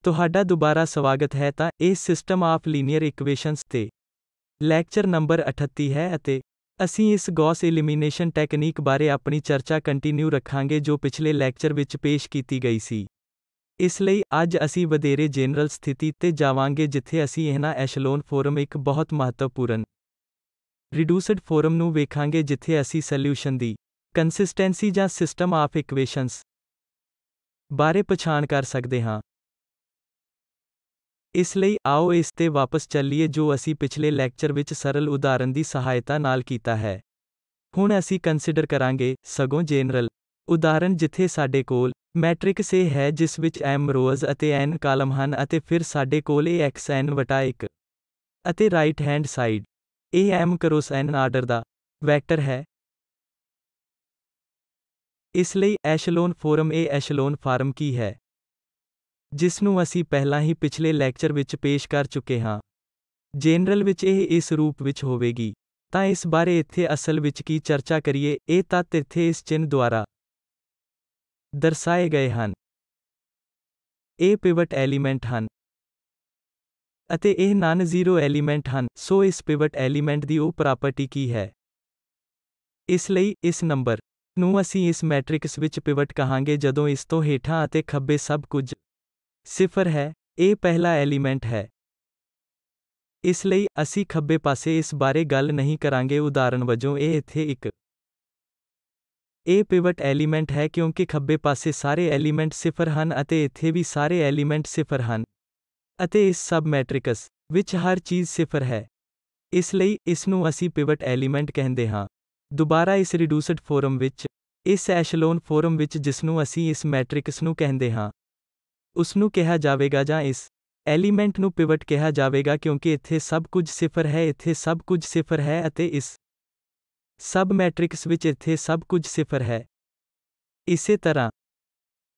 ਤੁਹਾਡਾ ਦੁਬਾਰਾ ਸਵਾਗਤ ਹੈ ਤਾਂ ਇਹ ਸਿਸਟਮ ਆਫ ਲੀਨੀਅਰ ਇਕੁਏਸ਼ਨਸ ਤੇ ਲੈਕਚਰ ਨੰਬਰ 38 ਹੈ ਅਤੇ ਅਸੀਂ ਇਸ ਗੌਸ ਐਲੀਮੀਨੇਸ਼ਨ ਟੈਕਨੀਕ ਬਾਰੇ ਆਪਣੀ ਚਰਚਾ ਕੰਟੀਨਿਊ ਰੱਖਾਂਗੇ ਜੋ ਪਿਛਲੇ ਲੈਕਚਰ ਵਿੱਚ ਪੇਸ਼ ਕੀਤੀ ਗਈ ਸੀ। ਇਸ ਲਈ ਅੱਜ ਅਸੀਂ ਵਧੇਰੇ ਜਨਰਲ ਸਥਿਤੀ ਤੇ ਜਾਵਾਂਗੇ ਜਿੱਥੇ ਅਸੀਂ ਇਹਨਾਂ ਐਸ਼ਲੋਨ ਫੋਰਮ ਇੱਕ ਬਹੁਤ ਮਹੱਤਵਪੂਰਨ ਰਿਡਿਊਸਡ ਫੋਰਮ ਨੂੰ ਵੇਖਾਂਗੇ ਜਿੱਥੇ ਅਸੀਂ ਸੋਲਿਊਸ਼ਨ ਦੀ ਕੰਸਿਸਟੈਂਸੀ ਜਾਂ ਸਿਸਟਮ ਆਫ ਇਕੁਏਸ਼ਨਸ ਬਾਰੇ ਪਛਾਣ ਕਰ ਸਕਦੇ ਹਾਂ। ਇਸ ਲਈ ਆਓ ਇਸ ਤੇ ਵਾਪਸ ਚੱਲੀਏ ਜੋ ਅਸੀਂ ਪਿਛਲੇ ਲੈਕਚਰ ਵਿੱਚ ਸਰਲ ਉਦਾਹਰਣ ਦੀ ਸਹਾਇਤਾ ਨਾਲ ਕੀਤਾ ਹੈ। ਹੁਣ ਅਸੀਂ ਕੰਸੀਡਰ ਕਰਾਂਗੇ ਸਗੋਂ ਜਨਰਲ ਉਦਾਹਰਣ ਜਿੱਥੇ ਸਾਡੇ ਕੋਲ ਮੈਟ੍ਰਿਕਸ A ਹੈ ਜਿਸ ਵਿੱਚ m ਰੋਜ਼ ਅਤੇ n ਕਾਲਮ ਹਨ ਅਤੇ ਫਿਰ ਸਾਡੇ ਕੋਲ Ax n/1 ਅਤੇ ਰਾਈਟ ਹੈਂਡ ਸਾਈਡ ਇਹ m ਕ੍ਰੋਸ n ਆਰਡਰ ਦਾ ਵੈਕਟਰ ਹੈ। ਇਸ ਲਈ ਐਸ਼ਲੋਨ ਫੋਰਮ ਇਹ ਐਸ਼ਲੋਨ ਫਾਰਮ ਕੀ ਹੈ ਜਿਸ ਨੂੰ ਅਸੀਂ ਪਹਿਲਾਂ ਹੀ ਪਿਛਲੇ ਲੈਕਚਰ ਵਿੱਚ ਪੇਸ਼ ਕਰ ਚੁੱਕੇ ਹਾਂ। ਜਨਰਲ ਵਿੱਚ ਇਹ ਇਸ ਰੂਪ ਵਿੱਚ ਹੋਵੇਗੀ। ਤਾਂ ਇਸ ਬਾਰੇ ਇੱਥੇ ਅਸਲ ਵਿੱਚ ਕੀ ਚਰਚਾ ਕਰੀਏ ਇਹ ਤੱਤ ਇੱਥੇ ਇਸ ਚਿੰਨ੍ਹ ਦੁਆਰਾ ਦਰਸਾਏ ਗਏ ਹਨ। ਇਹ ਪਿਵਟ ਐਲੀਮੈਂਟ ਹਨ ਅਤੇ ਇਹ ਨਾਨ ਜ਼ੀਰੋ ਐਲੀਮੈਂਟ ਹਨ। ਸੋ ਇਸ ਪਿਵਟ ਐਲੀਮੈਂਟ ਦੀ ਉਹ ਪ੍ਰਾਪਰਟੀ ਕੀ ਹੈ। ਇਸ ਲਈ ਇਸ ਨੰਬਰ ਨੂੰ ਅਸੀਂ ਇਸ ਮੈਟ੍ਰਿਕਸ ਵਿੱਚ ਪਿਵਟ ਕਹਾਂਗੇ ਜਦੋਂ ਇਸ ਤੋਂ ਹੇਠਾਂ ਅਤੇ ਖੱਬੇ ਸਭ ਕੁਝ 0 ਹੈ। ਇਹ ਪਹਿਲਾ ਐਲੀਮੈਂਟ ਹੈ। ਇਸ ਲਈ ਅਸੀਂ ਖੱਬੇ ਪਾਸੇ ਇਸ ਬਾਰੇ ਗੱਲ ਨਹੀਂ ਕਰਾਂਗੇ ਉਦਾਹਰਣ ਵਜੋਂ ਇਹ ਇੱਥੇ ਇੱਕ ਇਹ ਪਿਵਟ ਐਲੀਮੈਂਟ ਹੈ ਕਿਉਂਕਿ ਖੱਬੇ ਪਾਸੇ ਸਾਰੇ ਐਲੀਮੈਂਟ 0 ਹਨ ਅਤੇ ਇੱਥੇ ਵੀ ਸਾਰੇ ਐਲੀਮੈਂਟ 0 ਹਨ ਅਤੇ ਇਸ ਸਬ ਮੈਟ੍ਰਿਕਸ ਵਿੱਚ ਹਰ ਚੀਜ਼ 0 ਹੈ। ਇਸ ਲਈ ਇਸ ਨੂੰ ਅਸੀਂ ਪਿਵਟ ਐਲੀਮੈਂਟ ਕਹਿੰਦੇ ਹਾਂ। ਦੁਬਾਰਾ ਇਸ ਰਿਡਿਊਸਡ ਫੋਰਮ ਵਿੱਚ ਇਸ ਐਸ਼ਲੋਨ ਫੋਰਮ ਵਿੱਚ ਜਿਸਨੂੰ ਅਸੀਂ ਇਸ ਮੈਟ੍ਰਿਕਸ ਨੂੰ ਕਹਿੰਦੇ ਹਾਂ ਉਸ ਨੂੰ ਕਿਹਾ ਜਾਵੇਗਾ ਜਾਂ ਇਸ ਐਲੀਮੈਂਟ ਨੂੰ ਪਿਵਟ ਕਿਹਾ ਜਾਵੇਗਾ ਕਿਉਂਕਿ ਇੱਥੇ ਸਭ ਕੁਝ 0 ਹੈ ਇੱਥੇ ਸਭ ਕੁਝ 0 ਹੈ ਅਤੇ ਇਸ ਸਬ ਮੈਟ੍ਰਿਕਸ ਵਿੱਚ ਇੱਥੇ ਸਭ ਕੁਝ 0 ਹੈ। ਇਸੇ ਤਰ੍ਹਾਂ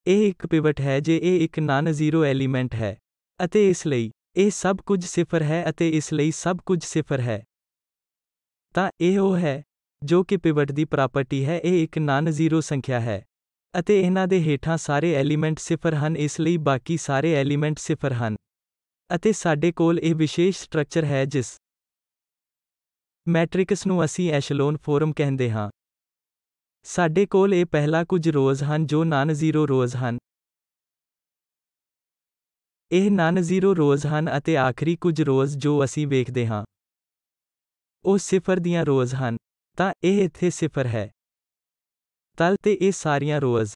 ਇਹ ਇੱਕ ਪਿਵਟ ਹੈ ਜੇ ਇਹ ਇੱਕ ਨਾਨ ਜ਼ੀਰੋ ਐਲੀਮੈਂਟ ਹੈ ਅਤੇ ਇਸ ਲਈ ਇਹ ਸਭ ਕੁਝ 0 ਹੈ ਅਤੇ ਇਸ ਲਈ ਸਭ ਕੁਝ 0 ਹੈ। ਤਾਂ ਇਹ ਉਹ ਹੈ ਜੋ ਕਿ ਪਿਵਟ ਦੀ ਪ੍ਰਾਪਰਟੀ ਹੈ। ਇਹ ਇੱਕ ਨਾਨ ਜ਼ੀਰੋ ਸੰਖਿਆ ਹੈ ਅਤੇ ਇਹਨਾਂ ਦੇ ਹੇਠਾਂ ਸਾਰੇ ਐਲੀਮੈਂਟ 0 ਹਨ ਇਸ ਲਈ ਬਾਕੀ ਸਾਰੇ ਐਲੀਮੈਂਟ 0 ਹਨ ਅਤੇ ਸਾਡੇ ਕੋਲ ਇਹ ਵਿਸ਼ੇਸ਼ ਸਟਰਕਚਰ ਹੈ ਜਿਸ ਮੈਟ੍ਰਿਕਸ ਨੂੰ ਅਸੀਂ ਐਸ਼ਲੋਨ ਫੋਰਮ ਕਹਿੰਦੇ ਹਾਂ। ਸਾਡੇ ਕੋਲ ਇਹ ਪਹਿਲਾ ਕੁਝ ਰੋਜ਼ ਹਨ ਜੋ ਨਾਨ ਜ਼ੀਰੋ ਰੋਜ਼ ਹਨ। ਇਹ ਨਾਨ ਜ਼ੀਰੋ ਰੋਜ਼ ਹਨ ਅਤੇ ਆਖਰੀ ਕੁਝ ਰੋਜ਼ ਜੋ ਅਸੀਂ ਵੇਖਦੇ ਹਾਂ ਉਹ 0 ਦੀਆਂ ਰੋਜ਼ ਹਨ। ਤਾਂ ਇਹ ਇੱਥੇ 0 ਹੈ। ਤਲ ਤੇ ਇਹ ਸਾਰੀਆਂ ਰੋਜ਼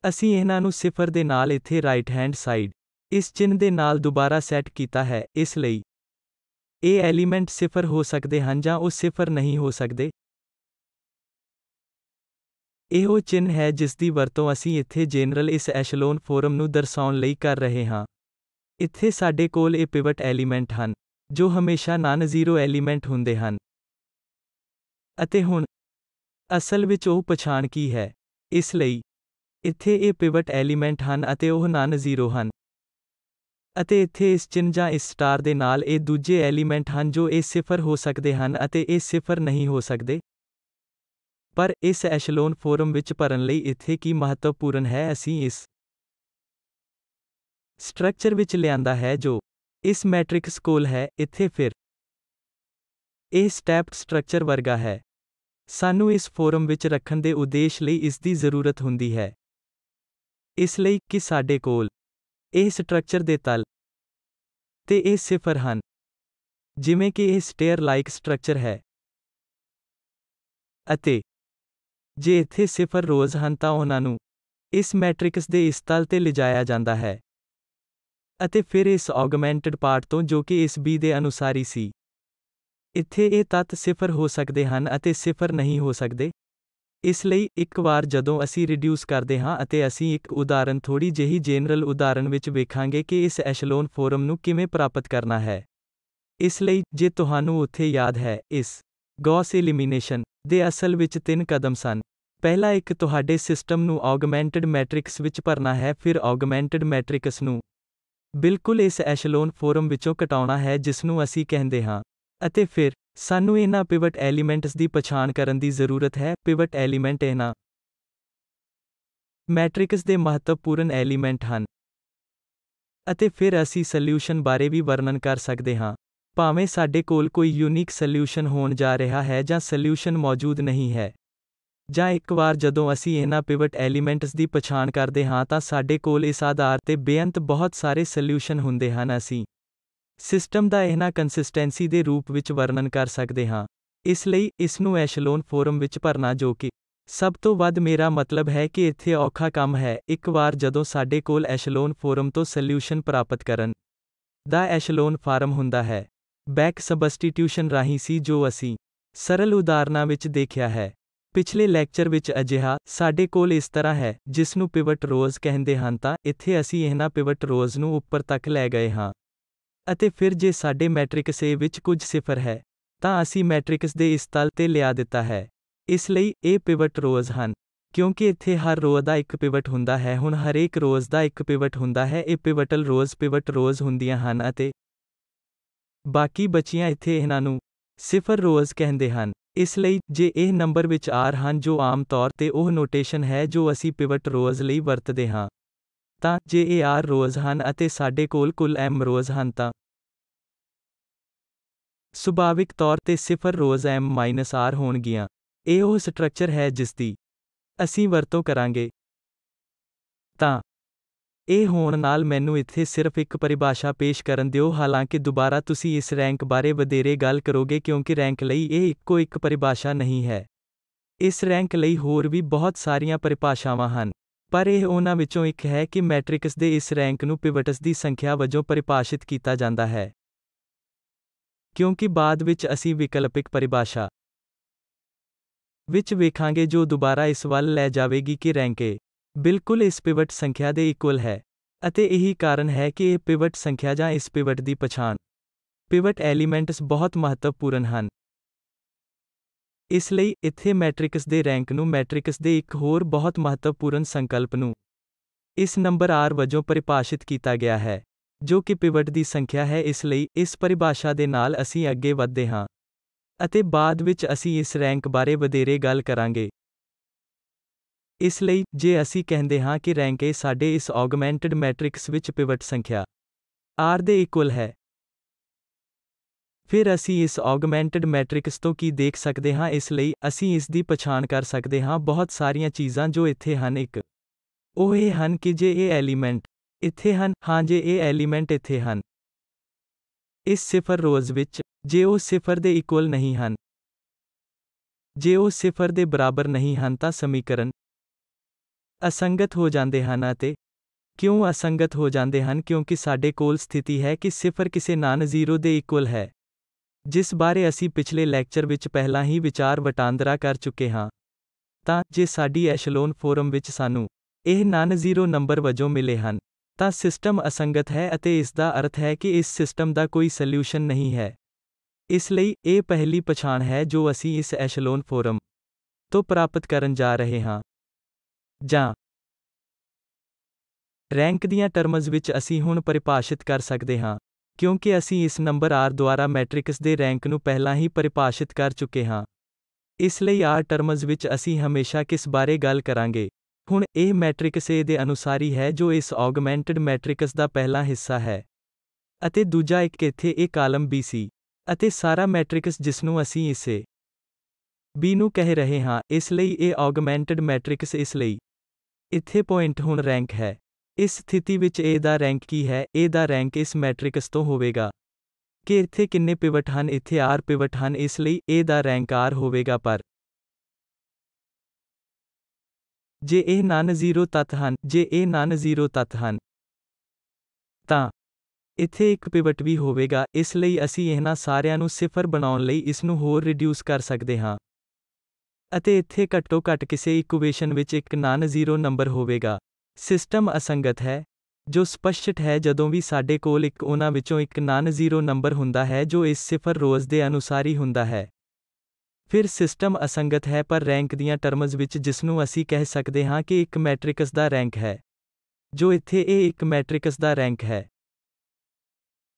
ਅਸੀਂ ਇਹਨਾਂ ਨੂੰ 0 ਦੇ ਨਾਲ ਇੱਥੇ ਰਾਈਟ ਹੈਂਡ ਸਾਈਡ ਇਸ ਚਿੰਨ੍ਹ ਦੇ ਨਾਲ ਦੁਬਾਰਾ ਸੈੱਟ ਕੀਤਾ ਹੈ। ਇਸ ਲਈ ਇਹ ਐਲੀਮੈਂਟ 0 ਹੋ ਸਕਦੇ ਹਨ ਜਾਂ ਉਹ 0 ਨਹੀਂ ਹੋ ਸਕਦੇ। ਇਹ ਉਹ ਚਿੰਨ੍ਹ ਹੈ ਜਿਸ ਦੀ ਵਰਤੋਂ ਅਸੀਂ ਇੱਥੇ ਜਨਰਲ ਇਸ ਐਸ਼ਲੋਨ ਫੋਰਮ ਨੂੰ ਦਰਸਾਉਣ ਲਈ ਕਰ ਰਹੇ ਹਾਂ। ਇੱਥੇ ਸਾਡੇ ਕੋਲ ਇਹ ਪਿਵਟ ਐਲੀਮੈਂਟ ਹਨ ਜੋ ਹਮੇਸ਼ਾ ਨਾਨ ਜ਼ੀਰੋ ਐਲੀਮੈਂਟ ਹੁੰਦੇ ਹਨ। ਅਤੇ ਹੁਣ ਅਸਲ ਵਿੱਚ ਉਹ ਪਛਾਣ ਕੀ ਹੈ। ਇਸ ਲਈ ਇੱਥੇ ਇਹ ਪਿਵਟ ਐਲੀਮੈਂਟ ਹਨ ਅਤੇ ਉਹ ਨਾਨ ਜ਼ੀਰੋ ਹਨ ਅਤੇ ਇੱਥੇ ਇਸ ਚਿੰਨ੍ਹ ਜਾਂ ਇਸ ਸਟਾਰ ਦੇ ਨਾਲ ਇਹ ਦੂਜੇ ਐਲੀਮੈਂਟ ਹਨ ਜੋ ਇਹ 0 ਹੋ ਸਕਦੇ ਹਨ ਅਤੇ ਇਹ 0 ਨਹੀਂ ਹੋ ਸਕਦੇ। ਪਰ ਇਸ ਐਸ਼ਲੋਨ ਫੋਰਮ ਵਿੱਚ ਭਰਨ ਲਈ ਇੱਥੇ ਕੀ ਮਹੱਤਵਪੂਰਨ ਹੈ ਅਸੀਂ ਇਸ ਸਟਰਕਚਰ ਵਿੱਚ ਲਿਆਂਦਾ ਹੈ ਜੋ ਇਸ ਮੈਟ੍ਰਿਕਸ ਕੋਲ ਹੈ। ਇੱਥੇ ਫਿਰ ਇਹ ਸਟੈਪਡ ਸਟਰਕਚਰ ਵਰਗਾ ਹੈ। ਸਾਨੂੰ ਇਸ ਫੋਰਮ ਵਿੱਚ ਰੱਖਣ ਦੇ ਉਦੇਸ਼ ਲਈ ਇਸ ਦੀ ਜ਼ਰੂਰਤ ਹੁੰਦੀ ਹੈ। ਇਸ ਲਈ ਕਿ ਸਾਡੇ ਕੋਲ ਇਹ ਸਟਰਕਚਰ ਦੇ ਤਲ ਤੇ ਇਹ 0 ਹਨ ਜਿਵੇਂ ਕਿ ਇਹ ਸਟੇਅਰ ਲਾਈਕ ਸਟਰਕਚਰ ਹੈ ਅਤੇ ਜੇ ਇੱਥੇ 0 ਰੋਜ਼ ਹਨ ਤਾਂ ਉਹਨਾਂ ਨੂੰ ਇਸ ਮੈਟ੍ਰਿਕਸ ਦੇ ਇਸ ਤਲ ਤੇ ਲਿਜਾਇਆ ਜਾਂਦਾ ਹੈ ਅਤੇ ਫਿਰ ਇਸ ਔਗਮੈਂਟਡ ਪਾਰਟ ਤੋਂ ਜੋ ਕਿ ਇਸ B ਦੇ ਅਨੁਸਾਰੀ ਸੀ ਇੱਥੇ ਇਹ ਤੱਤ 0 ਹੋ ਸਕਦੇ ਹਨ ਅਤੇ 0 ਨਹੀਂ ਹੋ ਸਕਦੇ। ਇਸ ਲਈ ਇੱਕ ਵਾਰ ਜਦੋਂ ਅਸੀਂ ਰਿਡਿਊਸ ਕਰਦੇ ਹਾਂ ਅਤੇ ਅਸੀਂ ਇੱਕ ਉਦਾਹਰਣ ਥੋੜੀ ਜਿਹੀ ਜਨਰਲ ਉਦਾਹਰਣ ਵਿੱਚ ਵੇਖਾਂਗੇ ਕਿ ਇਸ ਐਸ਼ਲੋਨ ਫੋਰਮ ਨੂੰ ਕਿਵੇਂ ਪ੍ਰਾਪਤ ਕਰਨਾ ਹੈ। ਇਸ ਲਈ ਜੇ ਤੁਹਾਨੂੰ ਉੱਥੇ ਯਾਦ ਹੈ ਇਸ ਗੌਸ ਐਲੀਮੀਨੇਸ਼ਨ ਦੇ ਅਸਲ ਵਿੱਚ 3 ਕਦਮ ਸਨ। ਪਹਿਲਾ ਇੱਕ ਤੁਹਾਡੇ ਸਿਸਟਮ ਨੂੰ ਔਗਮੈਂਟਡ ਮੈਟ੍ਰਿਕਸ ਵਿੱਚ ਭਰਨਾ ਹੈ ਫਿਰ ਔਗਮੈਂਟਡ ਮੈਟ੍ਰਿਕਸ ਨੂੰ ਬਿਲਕੁਲ ਇਸ ਐਸ਼ਲੋਨ ਫੋਰਮ ਵਿੱਚੋਂ ਘਟਾਉਣਾ ਹੈ ਜਿਸਨੂੰ ਅਸੀਂ ਕਹਿੰਦੇ ਹਾਂ ਅਤੇ ਫਿਰ ਸਾਨੂੰ ਇਹਨਾਂ ਪਿਵਟ ਐਲੀਮੈਂਟਸ ਦੀ ਪਛਾਣ ਕਰਨ ਦੀ ਜ਼ਰੂਰਤ ਹੈ। ਪਿਵਟ ਐਲੀਮੈਂਟ ਇਹਨਾਂ ਮੈਟ੍ਰਿਕਸ ਦੇ ਮਹੱਤਵਪੂਰਨ ਐਲੀਮੈਂਟ ਹਨ ਅਤੇ ਫਿਰ ਅਸੀਂ ਸੋਲਿਊਸ਼ਨ ਬਾਰੇ ਵੀ ਵਰਣਨ ਕਰ ਸਕਦੇ ਹਾਂ। ਭਾਵੇਂ ਸਾਡੇ ਕੋਲ ਕੋਈ ਯੂਨੀਕ ਸੋਲਿਊਸ਼ਨ ਹੋਣ ਜਾ ਰਿਹਾ ਹੈ ਜਾਂ ਸੋਲਿਊਸ਼ਨ ਮੌਜੂਦ ਨਹੀਂ ਹੈ। ਜਾਂ ਇੱਕ ਵਾਰ ਜਦੋਂ ਅਸੀਂ ਇਹਨਾਂ ਪਿਵਟ ਐਲੀਮੈਂਟਸ ਦੀ ਪਛਾਣ ਕਰਦੇ ਹਾਂ ਤਾਂ ਸਾਡੇ ਕੋਲ ਇਸ ਆਧਾਰ ਤੇ ਬੇਅੰਤ ਬਹੁਤ ਸਾਰੇ ਸੋਲਿਊਸ਼ਨ ਹੁੰਦੇ ਹਨ। ਅਸੀਂ ਸਿਸਟਮ ਦਾ ਇਹਨਾਂ ਕੰਸਿਸਟੈਂਸੀ ਦੇ ਰੂਪ ਵਿੱਚ ਵਰਣਨ ਕਰ ਸਕਦੇ ਹਾਂ। ਇਸ ਲਈ ਇਸ ਨੂੰ ਐਸ਼ਲੋਨ ਫਾਰਮ ਵਿੱਚ ਭਰਨਾ, ਜੋ ਕਿ ਸਭ ਤੋਂ ਵੱਧ ਮੇਰਾ ਮਤਲਬ ਹੈ ਕਿ ਇੱਥੇ ਔਖਾ ਕੰਮ ਹੈ, ਇੱਕ ਵਾਰ ਜਦੋਂ ਸਾਡੇ ਕੋਲ ਐਸ਼ਲੋਨ ਫਾਰਮ ਤੋਂ ਸੋਲਿਊਸ਼ਨ ਪ੍ਰਾਪਤ ਕਰਨ ਦਾ ਐਸ਼ਲੋਨ ਫਾਰਮ ਹੁੰਦਾ ਹੈ। ਬੈਕ ਸਬਸਟੀਟਿਊਸ਼ਨ ਰਾਹੀਂ ਸੀ ਜੋ ਅਸੀਂ ਸਰਲ ਉਦਾਹਰਨਾਂ ਵਿੱਚ ਦੇਖਿਆ ਹੈ। ਪਿਛਲੇ ਲੈਕਚਰ ਵਿੱਚ ਅਜਿਹਾ ਸਾਡੇ ਕੋਲ ਇਸ ਤਰ੍ਹਾਂ ਹੈ, ਜਿਸ ਨੂੰ ਪਿਵਟ ਰੋਜ਼ ਕਹਿੰਦੇ ਹਨ, ਤਾਂ ਇੱਥੇ ਅਸੀਂ ਇਹਨਾਂ ਪਿਵਟ ਰੋਜ਼ ਨੂੰ ਉੱਪਰ ਤੱਕ ਲੈ ਗਏ ਹਾਂ। ਅਤੇ ਫਿਰ ਜੇ ਸਾਡੇ ਮੈਟ੍ਰਿਕਸ A ਵਿੱਚ ਕੁਝ ਸਿਫਰ ਹੈ, ਤਾਂ ਅਸੀਂ ਮੈਟ੍ਰਿਕਸ ਦੇ ਇਸ ਤਲ ਤੇ ਲਿਆ ਦਿੱਤਾ ਹੈ। ਇਸ ਲਈ ਇਹ ਪਿਵਟ ਰੋਜ਼ ਹਨ। ਕਿਉਂਕਿ ਇੱਥੇ ਹਰ ਰੋ ਦਾ ਇੱਕ ਪਿਵਟ ਹੁੰਦਾ ਹੈ, ਹੁਣ ਹਰੇਕ ਰੋਜ਼ ਦਾ ਇੱਕ ਪਿਵਟ ਹੁੰਦਾ ਹੈ। ਇਹ ਪਿਵਟਲ ਰੋਜ਼ ਪਿਵਟ ਰੋਜ਼ ਹੁੰਦੀਆਂ ਹਨ ਅਤੇ ਬਾਕੀ ਬਚੀਆਂ ਇੱਥੇ ਇਹਨਾਂ ਨੂੰ ਸਿਫਰ ਰੋਜ਼ ਕਹਿੰਦੇ ਹਨ। ਇਸ ਲਈ ਜੇ ਇਹ ਨੰਬਰ ਵਿੱਚ R ਹਨ, ਜੋ ਆਮ ਤੌਰ ਤੇ ਉਹ ਨੋਟੇਸ਼ਨ ਹੈ ਜੋ ਅਸੀਂ ਪਿਵਟ ਰੋਜ਼ ਲਈ ਵਰਤਦੇ ਹਾਂ, ਤਾਂ ਜੇ ਇਹ R ਰੋਜ਼ ਹਨ ਅਤੇ ਸਾਡੇ ਕੋਲ ਕੁੱਲ M ਰੋਜ਼ ਹਨ ਤਾਂ ਸੁਭਾਵਿਕ ਤੌਰ ਤੇ ਸਿਫਰ ਰੋਜ਼ M-R ਹੋਣਗੀਆਂ। ਇਹ ਉਹ ਸਟਰਕਚਰ ਹੈ ਜਿਸ ਦੀ ਅਸੀਂ ਵਰਤੋਂ ਕਰਾਂਗੇ। ਤਾਂ ਇਹ ਹੋਣ ਨਾਲ ਮੈਨੂੰ ਇੱਥੇ ਸਿਰਫ ਇੱਕ ਪਰਿਭਾਸ਼ਾ ਪੇਸ਼ ਕਰਨ ਦਿਓ, ਹਾਲਾਂਕਿ ਦੁਬਾਰਾ ਤੁਸੀਂ ਇਸ ਰੈਂਕ ਬਾਰੇ ਵਧੇਰੇ ਗੱਲ ਕਰੋਗੇ ਕਿਉਂਕਿ ਰੈਂਕ ਲਈ ਇਹ ਇੱਕੋ ਇੱਕ ਪਰਿਭਾਸ਼ਾ ਨਹੀਂ ਹੈ। ਇਸ ਰੈਂਕ ਲਈ ਹੋਰ ਵੀ ਬਹੁਤ ਸਾਰੀਆਂ ਪਰਿਭਾਸ਼ਾਵਾਂ ਹਨ, ਪਰ ਇਹ ਉਹਨਾਂ ਵਿੱਚੋਂ ਇੱਕ ਹੈ ਕਿ ਮੈਟ੍ਰਿਕਸ ਦੇ ਇਸ ਰੈਂਕ ਨੂੰ ਪਿਵਟਸ ਦੀ ਸੰਖਿਆ ਵਜੋਂ ਪਰਿਭਾਸ਼ਿਤ ਕੀਤਾ ਜਾਂਦਾ ਹੈ। ਕਿਉਂਕਿ ਬਾਅਦ ਵਿੱਚ ਅਸੀਂ ਵਿਕਲਪਿਕ ਪਰਿਭਾਸ਼ਾ ਵਿੱਚ ਵੇਖਾਂਗੇ ਜੋ ਦੁਬਾਰਾ ਇਸ ਵੱਲ ਲੈ ਜਾਵੇਗੀ ਕਿ ਰੈਂਕ A ਬਿਲਕੁਲ ਇਸ ਪਿਵਟ ਸੰਖਿਆ ਦੇ ਇਕੁਅਲ ਹੈ, ਅਤੇ ਇਹੀ ਕਾਰਨ ਹੈ ਕਿ ਇਹ ਪਿਵਟ ਸੰਖਿਆ ਜਾਂ ਇਸ ਪਿਵਟ ਦੀ ਪਛਾਣ ਪਿਵਟ ਐਲੀਮੈਂਟਸ ਬਹੁਤ ਮਹੱਤਵਪੂਰਨ ਹਨ। ਇਸ ਲਈ ਇੱਥੇ ਮੈਟ੍ਰਿਕਸ ਦੇ ਰੈਂਕ ਨੂੰ ਮੈਟ੍ਰਿਕਸ ਦੇ ਇੱਕ ਹੋਰ ਬਹੁਤ ਮਹੱਤਵਪੂਰਨ ਸੰਕਲਪ ਨੂੰ ਇਸ ਨੰਬਰ R ਵਜੋਂ ਪਰਿਭਾਸ਼ਿਤ ਕੀਤਾ ਗਿਆ ਹੈ, ਜੋ ਕਿ ਪਿਵਟ ਦੀ ਸੰਖਿਆ ਹੈ। ਇਸ ਲਈ ਇਸ ਪਰਿਭਾਸ਼ਾ ਦੇ ਨਾਲ ਅਸੀਂ ਅੱਗੇ ਵਧਦੇ ਹਾਂ ਅਤੇ ਬਾਅਦ ਵਿੱਚ ਅਸੀਂ ਇਸ ਰੈਂਕ ਬਾਰੇ ਵਧੇਰੇ ਗੱਲ ਕਰਾਂਗੇ। ਇਸ ਲਈ ਜੇ ਅਸੀਂ ਕਹਿੰਦੇ ਹਾਂ ਕਿ ਰੈਂਕ A ਸਾਡੇ ਇਸ ਔਗਮੈਂਟਡ ਮੈਟ੍ਰਿਕਸ ਵਿੱਚ ਪਿਵਟ ਸੰਖਿਆ R ਦੇ ਇਕੁਅਲ ਹੈ, ਫਿਰ ਅਸੀਂ ਇਸ ਔਗਮੈਂਟਡ ਮੈਟ੍ਰਿਕਸ ਤੋਂ ਕੀ ਦੇਖ ਸਕਦੇ ਹਾਂ। ਇਸ ਲਈ ਅਸੀਂ ਇਸ ਦੀ ਪਛਾਣ ਕਰ ਸਕਦੇ ਹਾਂ ਬਹੁਤ ਸਾਰੀਆਂ ਚੀਜ਼ਾਂ ਜੋ ਇੱਥੇ ਹਨ। ਇੱਕ ਉਹ ਇਹ ਹਨ ਕਿ ਜੇ ਇਹ ਐਲੀਮੈਂਟ ਇੱਥੇ ਹਨ, ਹਾਂ ਜੇ ਇਹ ਐਲੀਮੈਂਟ ਇੱਥੇ ਹਨ ਇਸ ਸਿਫਰ ਰੋਜ਼ ਵਿੱਚ, ਜੇ ਉਹ ਸਿਫਰ ਦੇ ਇਕੁਅਲ ਨਹੀਂ ਹਨ, ਜੇ ਉਹ ਸਿਫਰ ਦੇ ਬਰਾਬਰ ਨਹੀਂ ਹਨ ਤਾਂ ਸਮੀਕਰਨ ਅਸੰਗਤ ਹੋ ਜਾਂਦੇ ਹਨ। ਅਤੇ ਕਿਉਂ ਅਸੰਗਤ ਹੋ ਜਾਂਦੇ ਹਨ? ਕਿਉਂਕਿ ਸਾਡੇ ਕੋਲ ਸਥਿਤੀ ਹੈ ਕਿ ਸਿਫਰ ਕਿਸੇ ਨਾਨ ਜ਼ੀਰੋ ਦੇ ਇਕੁਅਲ ਹੈ, ਜਿਸ ਬਾਰੇ ਅਸੀਂ ਪਿਛਲੇ ਲੈਕਚਰ ਵਿੱਚ ਪਹਿਲਾਂ ਹੀ ਵਿਚਾਰ ਵਟਾਂਦਰਾ ਕਰ ਚੁੱਕੇ ਹਾਂ। ਤਾਂ ਜੇ ਸਾਡੀ ਐਸ਼ਲੋਨ ਫਾਰਮ ਵਿੱਚ ਸਾਨੂੰ ਇਹ ਨਾਨ ਜ਼ੀਰੋ ਨੰਬਰ ਵਜੋਂ ਮਿਲੇ ਹਨ, ਤਾਂ ਸਿਸਟਮ ਅਸੰਗਤ ਹੈ ਅਤੇ ਇਸ ਦਾ ਅਰਥ ਹੈ ਕਿ ਇਸ ਸਿਸਟਮ ਦਾ ਕੋਈ ਸੋਲਿਊਸ਼ਨ ਨਹੀਂ ਹੈ। ਇਸ ਲਈ ਇਹ ਪਹਿਲੀ ਪਛਾਣ ਹੈ ਜੋ ਅਸੀਂ ਇਸ ਐਸ਼ਲੋਨ ਫਾਰਮ ਤੋਂ ਪ੍ਰਾਪਤ ਕਰਨ ਜਾ ਰਹੇ ਹਾਂ। ਜਾਂ ਰੈਂਕ ਦੀਆਂ ਟਰਮਜ਼ ਵਿੱਚ ਅਸੀਂ ਹੁਣ ਪਰਿਭਾਸ਼ਿਤ ਕਰ ਸਕਦੇ ਹਾਂ, ਕਿਉਂਕਿ ਅਸੀਂ ਇਸ ਨੰਬਰ R ਦੁਆਰਾ ਮੈਟ੍ਰਿਕਸ ਦੇ ਰੈਂਕ ਨੂੰ ਪਹਿਲਾਂ ਹੀ ਪਰਿਭਾਸ਼ਿਤ ਕਰ ਚੁੱਕੇ ਹਾਂ। ਇਸ ਲਈ R ਟਰਮਜ਼ ਵਿੱਚ ਅਸੀਂ ਹਮੇਸ਼ਾ ਕਿਸ ਬਾਰੇ ਗੱਲ ਕਰਾਂਗੇ? ਹੁਣ ਇਹ ਮੈਟ੍ਰਿਕਸ A ਦੇ ਅਨੁਸਾਰੀ ਹੈ ਜੋ ਇਸ ਔਗਮੈਂਟਡ ਮੈਟ੍ਰਿਕਸ ਦਾ ਪਹਿਲਾ ਹਿੱਸਾ ਹੈ, ਅਤੇ ਦੂਜਾ ਇੱਕ ਇੱਥੇ ਇਹ ਕਾਲਮ B ਸੀ, ਅਤੇ ਸਾਰਾ ਮੈਟ੍ਰਿਕਸ ਜਿਸਨੂੰ ਅਸੀਂ ਇਸ A B ਨੂੰ ਕਹਿ ਰਹੇ ਹਾਂ। ਇਸ ਲਈ ਇਹ ਔਗਮੈਂਟਡ ਮੈਟ੍ਰਿਕਸ, ਇਸ ਲਈ ਇੱਥੇ ਪੁਆਇੰਟ ਹੁਣ ਰੈਂਕ ਹੈ। ਇਸ ਸਥਿਤੀ ਵਿੱਚ A ਦਾ ਰੈਂਕ ਕੀ ਹੈ? A ਦਾ ਰੈਂਕ ਇਸ ਮੈਟ੍ਰਿਕਸ ਤੋਂ ਹੋਵੇਗਾ ਕਿ ਇੱਥੇ ਕਿੰਨੇ ਪਿਵਟ ਹਨ। ਇੱਥੇ R ਪਿਵਟ ਹਨ, ਇਸ ਲਈ A ਦਾ ਰੈਂਕ R ਹੋਵੇਗਾ। ਪਰ ਜੇ ਇਹ ਨਾਨ ਜ਼ੀਰੋ ਤੱਤ ਹਨ, ਜੇ ਇਹ ਨਾਨ ਜ਼ੀਰੋ ਤੱਤ ਹਨ, ਤਾਂ ਇੱਥੇ ਇੱਕ ਪਿਵਟ ਵੀ ਹੋਵੇਗਾ। ਇਸ ਲਈ ਅਸੀਂ ਇਹਨਾਂ ਸਾਰਿਆਂ ਨੂੰ ਸਿਫਰ ਬਣਾਉਣ ਲਈ ਇਸ ਨੂੰ ਹੋਰ ਰਿਡਿਊਸ ਕਰ ਸਕਦੇ ਹਾਂ, ਅਤੇ ਇੱਥੇ ਘੱਟੋ ਘੱਟ ਕਿਸੇ ਇਕੁਏਸ਼ਨ ਵਿੱਚ ਇੱਕ ਨਾਨ ਜ਼ੀਰੋ ਨੰਬਰ ਹੋਵੇਗਾ। ਸਿਸਟਮ ਅਸੰਗਤ ਹੈ, ਜੋ ਸਪਸ਼ਟ ਹੈ ਜਦੋਂ ਵੀ ਸਾਡੇ ਕੋਲ ਇੱਕ ਉਹਨਾਂ ਵਿੱਚੋਂ ਇੱਕ ਨਾਨ ਜ਼ੀਰੋ ਨੰਬਰ ਹੁੰਦਾ ਹੈ ਜੋ ਇਸ ਸਿਫਰ ਰੋਜ਼ ਦੇ ਅਨੁਸਾਰੀ ਹੁੰਦਾ ਹੈ। ਫਿਰ ਸਿਸਟਮ ਅਸੰਗਤ ਹੈ ਪਰ ਰੈਂਕ ਦੀਆਂ ਟਰਮਜ਼ ਵਿੱਚ, ਜਿਸਨੂੰ ਅਸੀਂ ਕਹਿ ਸਕਦੇ ਹਾਂ ਕਿ ਇੱਕ ਮੈਟ੍ਰਿਕਸ ਦਾ ਰੈਂਕ ਹੈ, ਜੋ ਇੱਥੇ ਇਹ ਇੱਕ ਮੈਟ੍ਰਿਕਸ ਦਾ ਰੈਂਕ ਹੈ।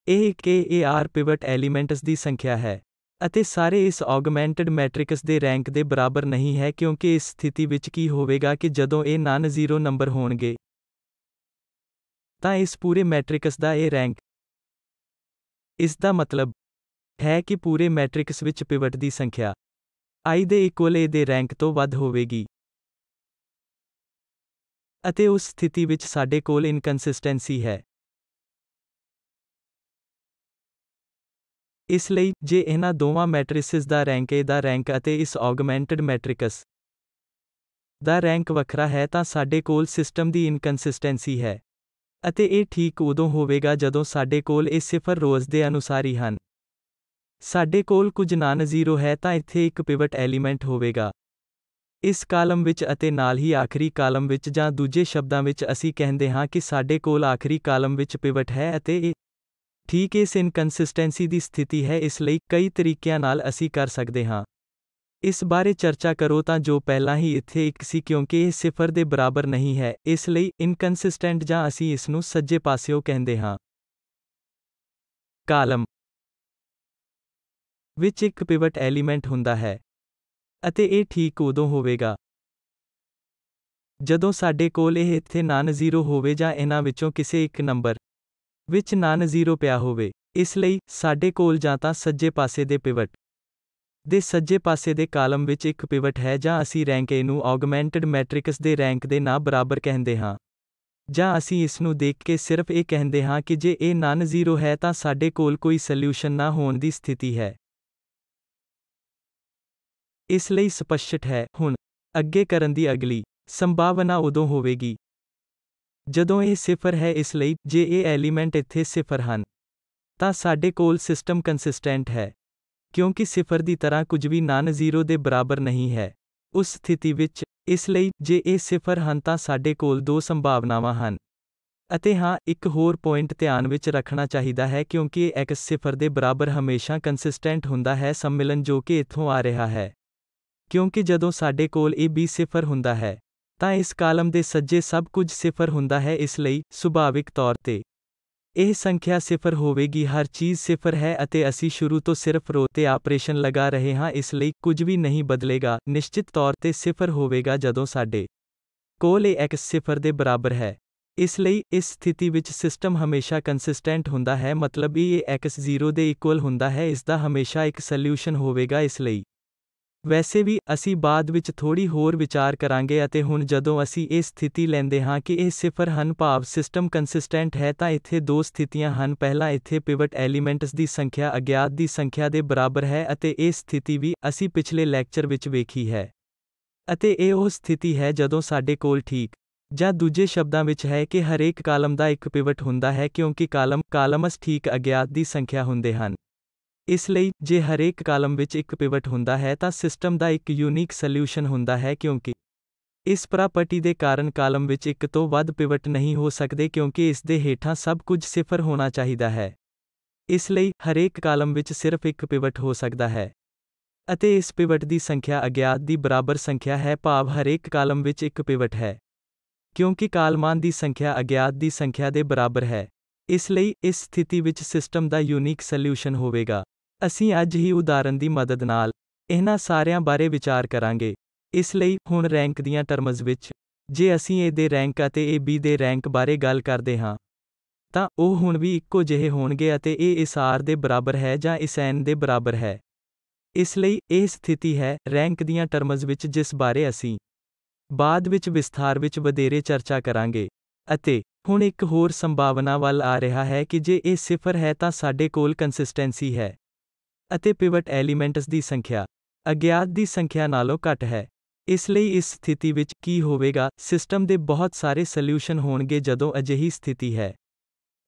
ਇਹ ਇੱਕ AR ਪਿਵਟ ਐਲੀਮੈਂਟਸ ਦੀ ਸੰਖਿਆ ਹੈ, ਅਤੇ ਸਾਰੇ ਇਸ ਔਗਮੈਂਟਡ ਮੈਟ੍ਰਿਕਸ ਦੇ ਰੈਂਕ ਦੇ ਬਰਾਬਰ ਨਹੀਂ ਹੈ। ਕਿਉਂਕਿ ਇਸ ਸਥਿਤੀ ਵਿੱਚ ਕੀ ਹੋਵੇਗਾ ਕਿ ਜਦੋਂ ਇਹ ਨਾਨ ਜ਼ੀਰੋ ਨੰਬਰ ਹੋਣਗੇ, ਤਾਂ ਇਸ ਪੂਰੇ ਮੈਟ੍ਰਿਕਸ ਦਾ ਇਹ ਰੈਂਕ। ਇਸ ਦਾ ਮਤਲਬ ਹੈ ਕਿ ਪੂਰੇ ਮੈਟ੍ਰਿਕਸ ਵਿੱਚ ਪਿਵਟ ਦੀ ਸੰਖਿਆ i ਦੇ ਇਕੁਅਲ a ਦੇ ਰੈਂਕ ਤੋਂ ਵੱਧ ਹੋਵੇਗੀ। ਅਤੇ ਉਸ ਸਥਿਤੀ ਵਿੱਚ ਸਾਡੇ ਕੋਲ ਇਨਕਨਸਿਸਟੈਂਸੀ ਹੈ। ਇਸ ਲਈ, ਜੇ ਇਹਨਾਂ ਦੋਵਾਂ ਮੈਟ੍ਰਿਸਿਸ ਦਾ ਰੈਂਕ A ਦਾ ਰੈਂਕ ਅਤੇ ਇਸ ਔਗਮੈਂਟਡ ਮੈਟ੍ਰਿਕਸ ਦਾ ਰੈਂਕ ਵੱਖਰਾ ਹੈ ਤਾਂ ਸਾਡੇ ਕੋਲ ਸਿਸਟਮ ਦੀ ਇਨਕਨਸਿਸਟੈਂਸੀ ਹੈ। ਅਤੇ ਇਹ ਠੀਕ ਉਦੋਂ ਹੋਵੇਗਾ ਜਦੋਂ ਸਾਡੇ ਕੋਲ ਇਹ ਸਿਫਰ ਰੋਜ਼ ਦੇ ਅਨੁਸਾਰੀ ਹਨ। ਸਾਡੇ ਕੋਲ ਕੁਝ ਨਾਨ-ਜ਼ੀਰੋ ਹੈ ਤਾਂ ਇੱਥੇ ਇੱਕ ਪਿਵਟ ਐਲੀਮੈਂਟ ਹੋਵੇਗਾ ਇਸ ਕਾਲਮ ਵਿੱਚ ਅਤੇ ਨਾਲ ਹੀ ਆਖਰੀ ਕਾਲਮ ਵਿੱਚ, ਜਾਂ ਦੂਜੇ ਸ਼ਬਦਾਂ ਵਿੱਚ ਅਸੀਂ ਕਹਿੰਦੇ ਹਾਂ ਕਿ ਸਾਡੇ ਕੋਲ ਆਖਰੀ ਕਾਲਮ ਵਿੱਚ ਪਿਵਟ ਹੈ ਅਤੇ ਇਹ ਠੀਕ ਇਸ ਇਨਕਨਸਿਸਟੈਂਸੀ ਦੀ ਸਥਿਤੀ ਹੈ। ਇਸ ਲਈ ਕਈ ਤਰੀਕਿਆਂ ਨਾਲ ਅਸੀਂ ਕਰ ਸਕਦੇ ਹਾਂ। ਇਸ ਬਾਰੇ ਚਰਚਾ ਕਰੋ ਤਾਂ ਜੋ ਪਹਿਲਾਂ ਹੀ ਇੱਥੇ ਇੱਕ ਸੀ ਕਿਉਂਕਿ ਇਹ ਸਿਫਰ ਦੇ ਬਰਾਬਰ ਨਹੀਂ ਹੈ, ਇਸ ਲਈ ਇਨਕਨਸਿਸਟੈਂਟ, ਜਾਂ ਅਸੀਂ ਇਸ ਨੂੰ ਸੱਜੇ ਪਾਸਿਓਂ ਕਹਿੰਦੇ ਹਾਂ। ਕਾਲਮ ਵਿੱਚ ਇੱਕ ਪਿਵਟ ਐਲੀਮੈਂਟ ਹੁੰਦਾ ਹੈ ਅਤੇ ਇਹ ਠੀਕ ਉਦੋਂ ਹੋਵੇਗਾ ਜਦੋਂ ਸਾਡੇ ਕੋਲ ਇਹ ਇੱਥੇ ਨਾਨ-ਜ਼ੀਰੋ ਹੋਵੇ ਜਾਂ ਇਹਨਾਂ ਵਿੱਚੋਂ ਕਿਸੇ ਇੱਕ ਨੰਬਰ ਵਿੱਚ ਨਾਨ-ਜ਼ੀਰੋ ਪਿਆ ਹੋਵੇ। ਇਸ ਲਈ, ਸਾਡੇ ਕੋਲ ਜਾਂ ਤਾਂ ਸੱਜੇ ਪਾਸੇ ਦੇ ਪਿਵਟ ਦੇ ਸੱਜੇ ਪਾਸੇ ਦੇ ਕਾਲਮ ਵਿੱਚ ਇੱਕ ਪਿਵਟ ਹੈ, ਜਾਂ ਅਸੀਂ ਰੈਂਕ A ਨੂੰ ਔਗਮੈਂਟਡ ਮੈਟ੍ਰਿਕਸ ਦੇ ਰੈਂਕ ਦੇ ਨਾਲ ਬਰਾਬਰ ਕਹਿੰਦੇ ਹਾਂ, ਜਾਂ ਅਸੀਂ ਇਸ ਨੂੰ ਦੇਖ ਕੇ ਸਿਰਫ ਇਹ ਕਹਿੰਦੇ ਹਾਂ ਕਿ ਜੇ ਇਹ ਨਾਨ-ਜ਼ੀਰੋ ਹੈ ਤਾਂ ਸਾਡੇ ਕੋਲ ਕੋਈ ਸਲਿਊਸ਼ਨ ਨਾ ਹੋਣ ਦੀ ਸਥਿਤੀ ਹੈ। ਇਸ ਲਈ ਸਪਸ਼ਟ ਹੈ, ਹੁਣ ਅੱਗੇ ਕਰਨ ਦੀ ਅਗਲੀ ਸੰਭਾਵਨਾ ਉਦੋਂ ਹੋਵੇਗੀ ਜਦੋਂ ਇਹ ਸਿਫਰ ਹੈ। ਇਸ ਲਈ, ਜੇ ਇਹ ਐਲੀਮੈਂਟ ਇੱਥੇ ਸਿਫਰ ਹਨ ਤਾਂ ਸਾਡੇ ਕੋਲ ਸਿਸਟਮ ਕੰਸਿਸਟੈਂਟ ਹੈ, ਕਿਉਂਕਿ ਸਿਫਰ ਦੀ ਤਰ੍ਹਾਂ ਕੁਝ ਵੀ ਨਾਨ-ਜ਼ੀਰੋ ਦੇ ਬਰਾਬਰ ਨਹੀਂ ਹੈ ਉਸ ਸਥਿਤੀ ਵਿੱਚ। ਇਸ ਲਈ, ਜੇ ਇਹ ਸਿਫਰ ਹਨ ਤਾਂ ਸਾਡੇ ਕੋਲ ਦੋ ਸੰਭਾਵਨਾਵਾਂ ਹਨ। ਅਤੇ ਹਾਂ, ਇੱਕ ਹੋਰ ਪੁਆਇੰਟ ਧਿਆਨ ਵਿੱਚ ਰੱਖਣਾ ਚਾਹੀਦਾ ਹੈ ਕਿਉਂਕਿ ਇਹ x ਸਿਫਰ ਦੇ ਬਰਾਬਰ ਹਮੇਸ਼ਾ ਕੰਸਿਸਟੈਂਟ ਹੁੰਦਾ ਹੈ ਸੰਮਿਲਨ ਜੋ ਕਿ ਇੱਥੋਂ ਆ ਰਿਹਾ ਹੈ। ਕਿਉਂਕਿ ਜਦੋਂ ਸਾਡੇ ਕੋਲ a b ਸਿਫਰ ਹੁੰਦਾ ਹੈ ਤਾਂ ਇਸ ਕਾਲਮ ਦੇ ਸੱਜੇ ਸਭ ਕੁਝ ਸਿਫਰ ਹੁੰਦਾ ਹੈ। ਇਸ ਲਈ, ਸੁਭਾਵਿਕ ਤੌਰ ਤੇ ਇਹ ਸੰਖਿਆ ਸਿਫਰ ਹੋਵੇਗੀ, ਹਰ ਚੀਜ਼ ਸਿਫਰ ਹੈ ਅਤੇ ਅਸੀਂ ਸ਼ੁਰੂ ਤੋਂ ਸਿਰਫ ਰੋ ਤੇ ਆਪਰੇਸ਼ਨ ਲਗਾ ਰਹੇ ਹਾਂ, ਇਸ ਲਈ ਕੁਝ ਵੀ ਨਹੀਂ ਬਦਲੇਗਾ, ਨਿਸ਼ਚਿਤ ਤੌਰ ਤੇ ਸਿਫਰ ਹੋਵੇਗਾ ਜਦੋਂ ਸਾਡੇ ਕੋਲ ਇਹ x ਸਿਫਰ ਦੇ ਬਰਾਬਰ ਹੈ। ਇਸ ਲਈ, ਇਸ ਸਥਿਤੀ ਵਿੱਚ ਸਿਸਟਮ ਹਮੇਸ਼ਾ ਕੰਸਿਸਟੈਂਟ ਹੁੰਦਾ ਹੈ, ਮਤਲਬ ਇਹ x 0 ਦੇ ਇਕੁਅਲ ਹੁੰਦਾ ਹੈ, ਇਸ ਦਾ ਹਮੇਸ਼ਾ ਇੱਕ ਸਲਿਊਸ਼ਨ ਹੋਵੇਗਾ। ਇਸ ਲਈ, ਵੈਸੇ ਵੀ, ਅਸੀਂ ਬਾਅਦ ਵਿੱਚ ਥੋੜੀ ਹੋਰ ਵਿਚਾਰ ਕਰਾਂਗੇ ਅਤੇ ਹੁਣ ਜਦੋਂ ਅਸੀਂ ਇਹ ਸਥਿਤੀ ਲੈਂਦੇ ਹਾਂ ਕਿ ਇਹ ਸਿਫਰ ਹਨ ਭਾਵ ਸਿਸਟਮ ਕੰਸਿਸਟੈਂਟ ਹੈ ਤਾਂ ਇੱਥੇ ਦੋ ਸਥਿਤੀਆਂ ਹਨ। ਪਹਿਲਾ, ਇੱਥੇ ਪਿਵਟ ਐਲੀਮੈਂਟਸ ਦੀ ਸੰਖਿਆ ਅਗਿਆਤ ਦੀ ਸੰਖਿਆ ਦੇ ਬਰਾਬਰ ਹੈ ਅਤੇ ਇਹ ਸਥਿਤੀ ਵੀ ਅਸੀਂ ਪਿਛਲੇ ਲੈਕਚਰ ਵਿੱਚ ਵੇਖੀ ਹੈ। ਅਤੇ ਇਹ ਉਹ ਸਥਿਤੀ ਹੈ ਜਦੋਂ ਸਾਡੇ ਕੋਲ ਠੀਕ, ਜਾਂ ਦੂਜੇ ਸ਼ਬਦਾਂ ਵਿੱਚ ਹੈ ਕਿ ਹਰੇਕ ਕਾਲਮ ਦਾ ਇੱਕ ਪਿਵਟ ਹੁੰਦਾ ਹੈ ਕਿਉਂਕਿ ਕਾਲਮਸ ਠੀਕ ਅਗਿਆਤ ਦੀ ਸੰਖਿਆ ਹੁੰਦੇ ਹਨ। ਇਸ ਲਈ, ਜੇ ਹਰੇਕ ਕਾਲਮ ਵਿੱਚ ਇੱਕ ਪਿਵਟ ਹੁੰਦਾ ਹੈ ਤਾਂ ਸਿਸਟਮ ਦਾ ਇੱਕ ਯੂਨੀਕ ਸਲਿਊਸ਼ਨ ਹੁੰਦਾ ਹੈ ਕਿਉਂਕਿ ਇਸ ਪ੍ਰਾਪਰਟੀ ਦੇ ਕਾਰਨ ਕਾਲਮ ਵਿੱਚ ਇੱਕ ਤੋਂ ਵੱਧ ਪਿਵਟ ਨਹੀਂ ਹੋ ਸਕਦੇ ਕਿਉਂਕਿ ਇਸ ਦੇ ਹੇਠਾਂ ਸਭ ਕੁਝ ਸਿਫਰ ਹੋਣਾ ਚਾਹੀਦਾ ਹੈ। ਇਸ ਲਈ, ਹਰੇਕ ਕਾਲਮ ਵਿੱਚ ਸਿਰਫ ਇੱਕ ਪਿਵਟ ਹੋ ਸਕਦਾ ਹੈ। ਅਤੇ ਇਸ ਪਿਵਟ ਦੀ ਸੰਖਿਆ ਅਗਿਆਤ ਦੀ ਬਰਾਬਰ ਸੰਖਿਆ ਹੈ ਭਾਵ ਹਰੇਕ ਕਾਲਮ ਵਿੱਚ ਇੱਕ ਪਿਵਟ ਹੈ। ਕਿਉਂਕਿ ਕਾਲਮਾਂ ਦੀ ਸੰਖਿਆ ਅਗਿਆਤ ਦੀ ਸੰਖਿਆ ਦੇ ਬਰਾਬਰ ਹੈ। ਇਸ ਲਈ, ਇਸ ਸਥਿਤੀ ਵਿੱਚ ਸਿਸਟਮ ਦਾ ਯੂਨੀਕ ਸਲਿਊਸ਼ਨ ਹੋਵੇਗਾ। ਅਸੀਂ ਅੱਜ ਹੀ ਉਦਾਹਰਨ ਦੀ ਮਦਦ ਨਾਲ ਇਹਨਾਂ ਸਾਰਿਆਂ ਬਾਰੇ ਵਿਚਾਰ ਕਰਾਂਗੇ। ਇਸ ਲਈ, ਹੁਣ ਰੈਂਕ ਦੀਆਂ ਟਰਮਜ਼ ਵਿੱਚ, ਜੇ ਅਸੀਂ A ਦੇ ਰੈਂਕ ਅਤੇ A B ਦੇ ਰੈਂਕ ਬਾਰੇ ਗੱਲ ਕਰਦੇ ਹਾਂ ਤਾਂ ਉਹ ਹੁਣ ਵੀ ਇੱਕੋ ਜਿਹੇ ਹੋਣਗੇ ਅਤੇ ਇਹ ਇਸ R ਦੇ ਬਰਾਬਰ ਹੈ ਜਾਂ ਇਸ N ਦੇ ਬਰਾਬਰ ਹੈ। ਇਸ ਲਈ, ਇਹ ਸਥਿਤੀ ਹੈ ਰੈਂਕ ਦੀਆਂ ਟਰਮਜ਼ ਵਿੱਚ ਜਿਸ ਬਾਰੇ ਅਸੀਂ ਬਾਅਦ ਵਿੱਚ ਵਿਸਥਾਰ ਵਿੱਚ ਵਧੇਰੇ ਚਰਚਾ ਕਰਾਂਗੇ। ਅਤੇ ਹੁਣ ਇੱਕ ਹੋਰ ਸੰਭਾਵਨਾ ਵੱਲ ਆ ਰਿਹਾ ਹੈ ਕਿ ਜੇ ਇਹ ਸਿਫਰ ਹੈ ਤਾਂ ਸਾਡੇ ਕੋਲ ਕੰਸਿਸਟੈਂਸੀ ਹੈ ਅਤੇ ਪਿਵਟ ਐਲੀਮੈਂਟਸ ਦੀ ਸੰਖਿਆ ਅਗਿਆਤ ਦੀ ਸੰਖਿਆ ਨਾਲੋਂ ਘੱਟ ਹੈ। ਇਸ ਲਈ ਇਸ ਸਥਿਤੀ ਵਿੱਚ ਕੀ ਹੋਵੇਗਾ, ਸਿਸਟਮ ਦੇ ਬਹੁਤ ਸਾਰੇ ਸਲਿਊਸ਼ਨ ਹੋਣਗੇ ਜਦੋਂ ਅਜਿਹੀ ਸਥਿਤੀ ਹੈ।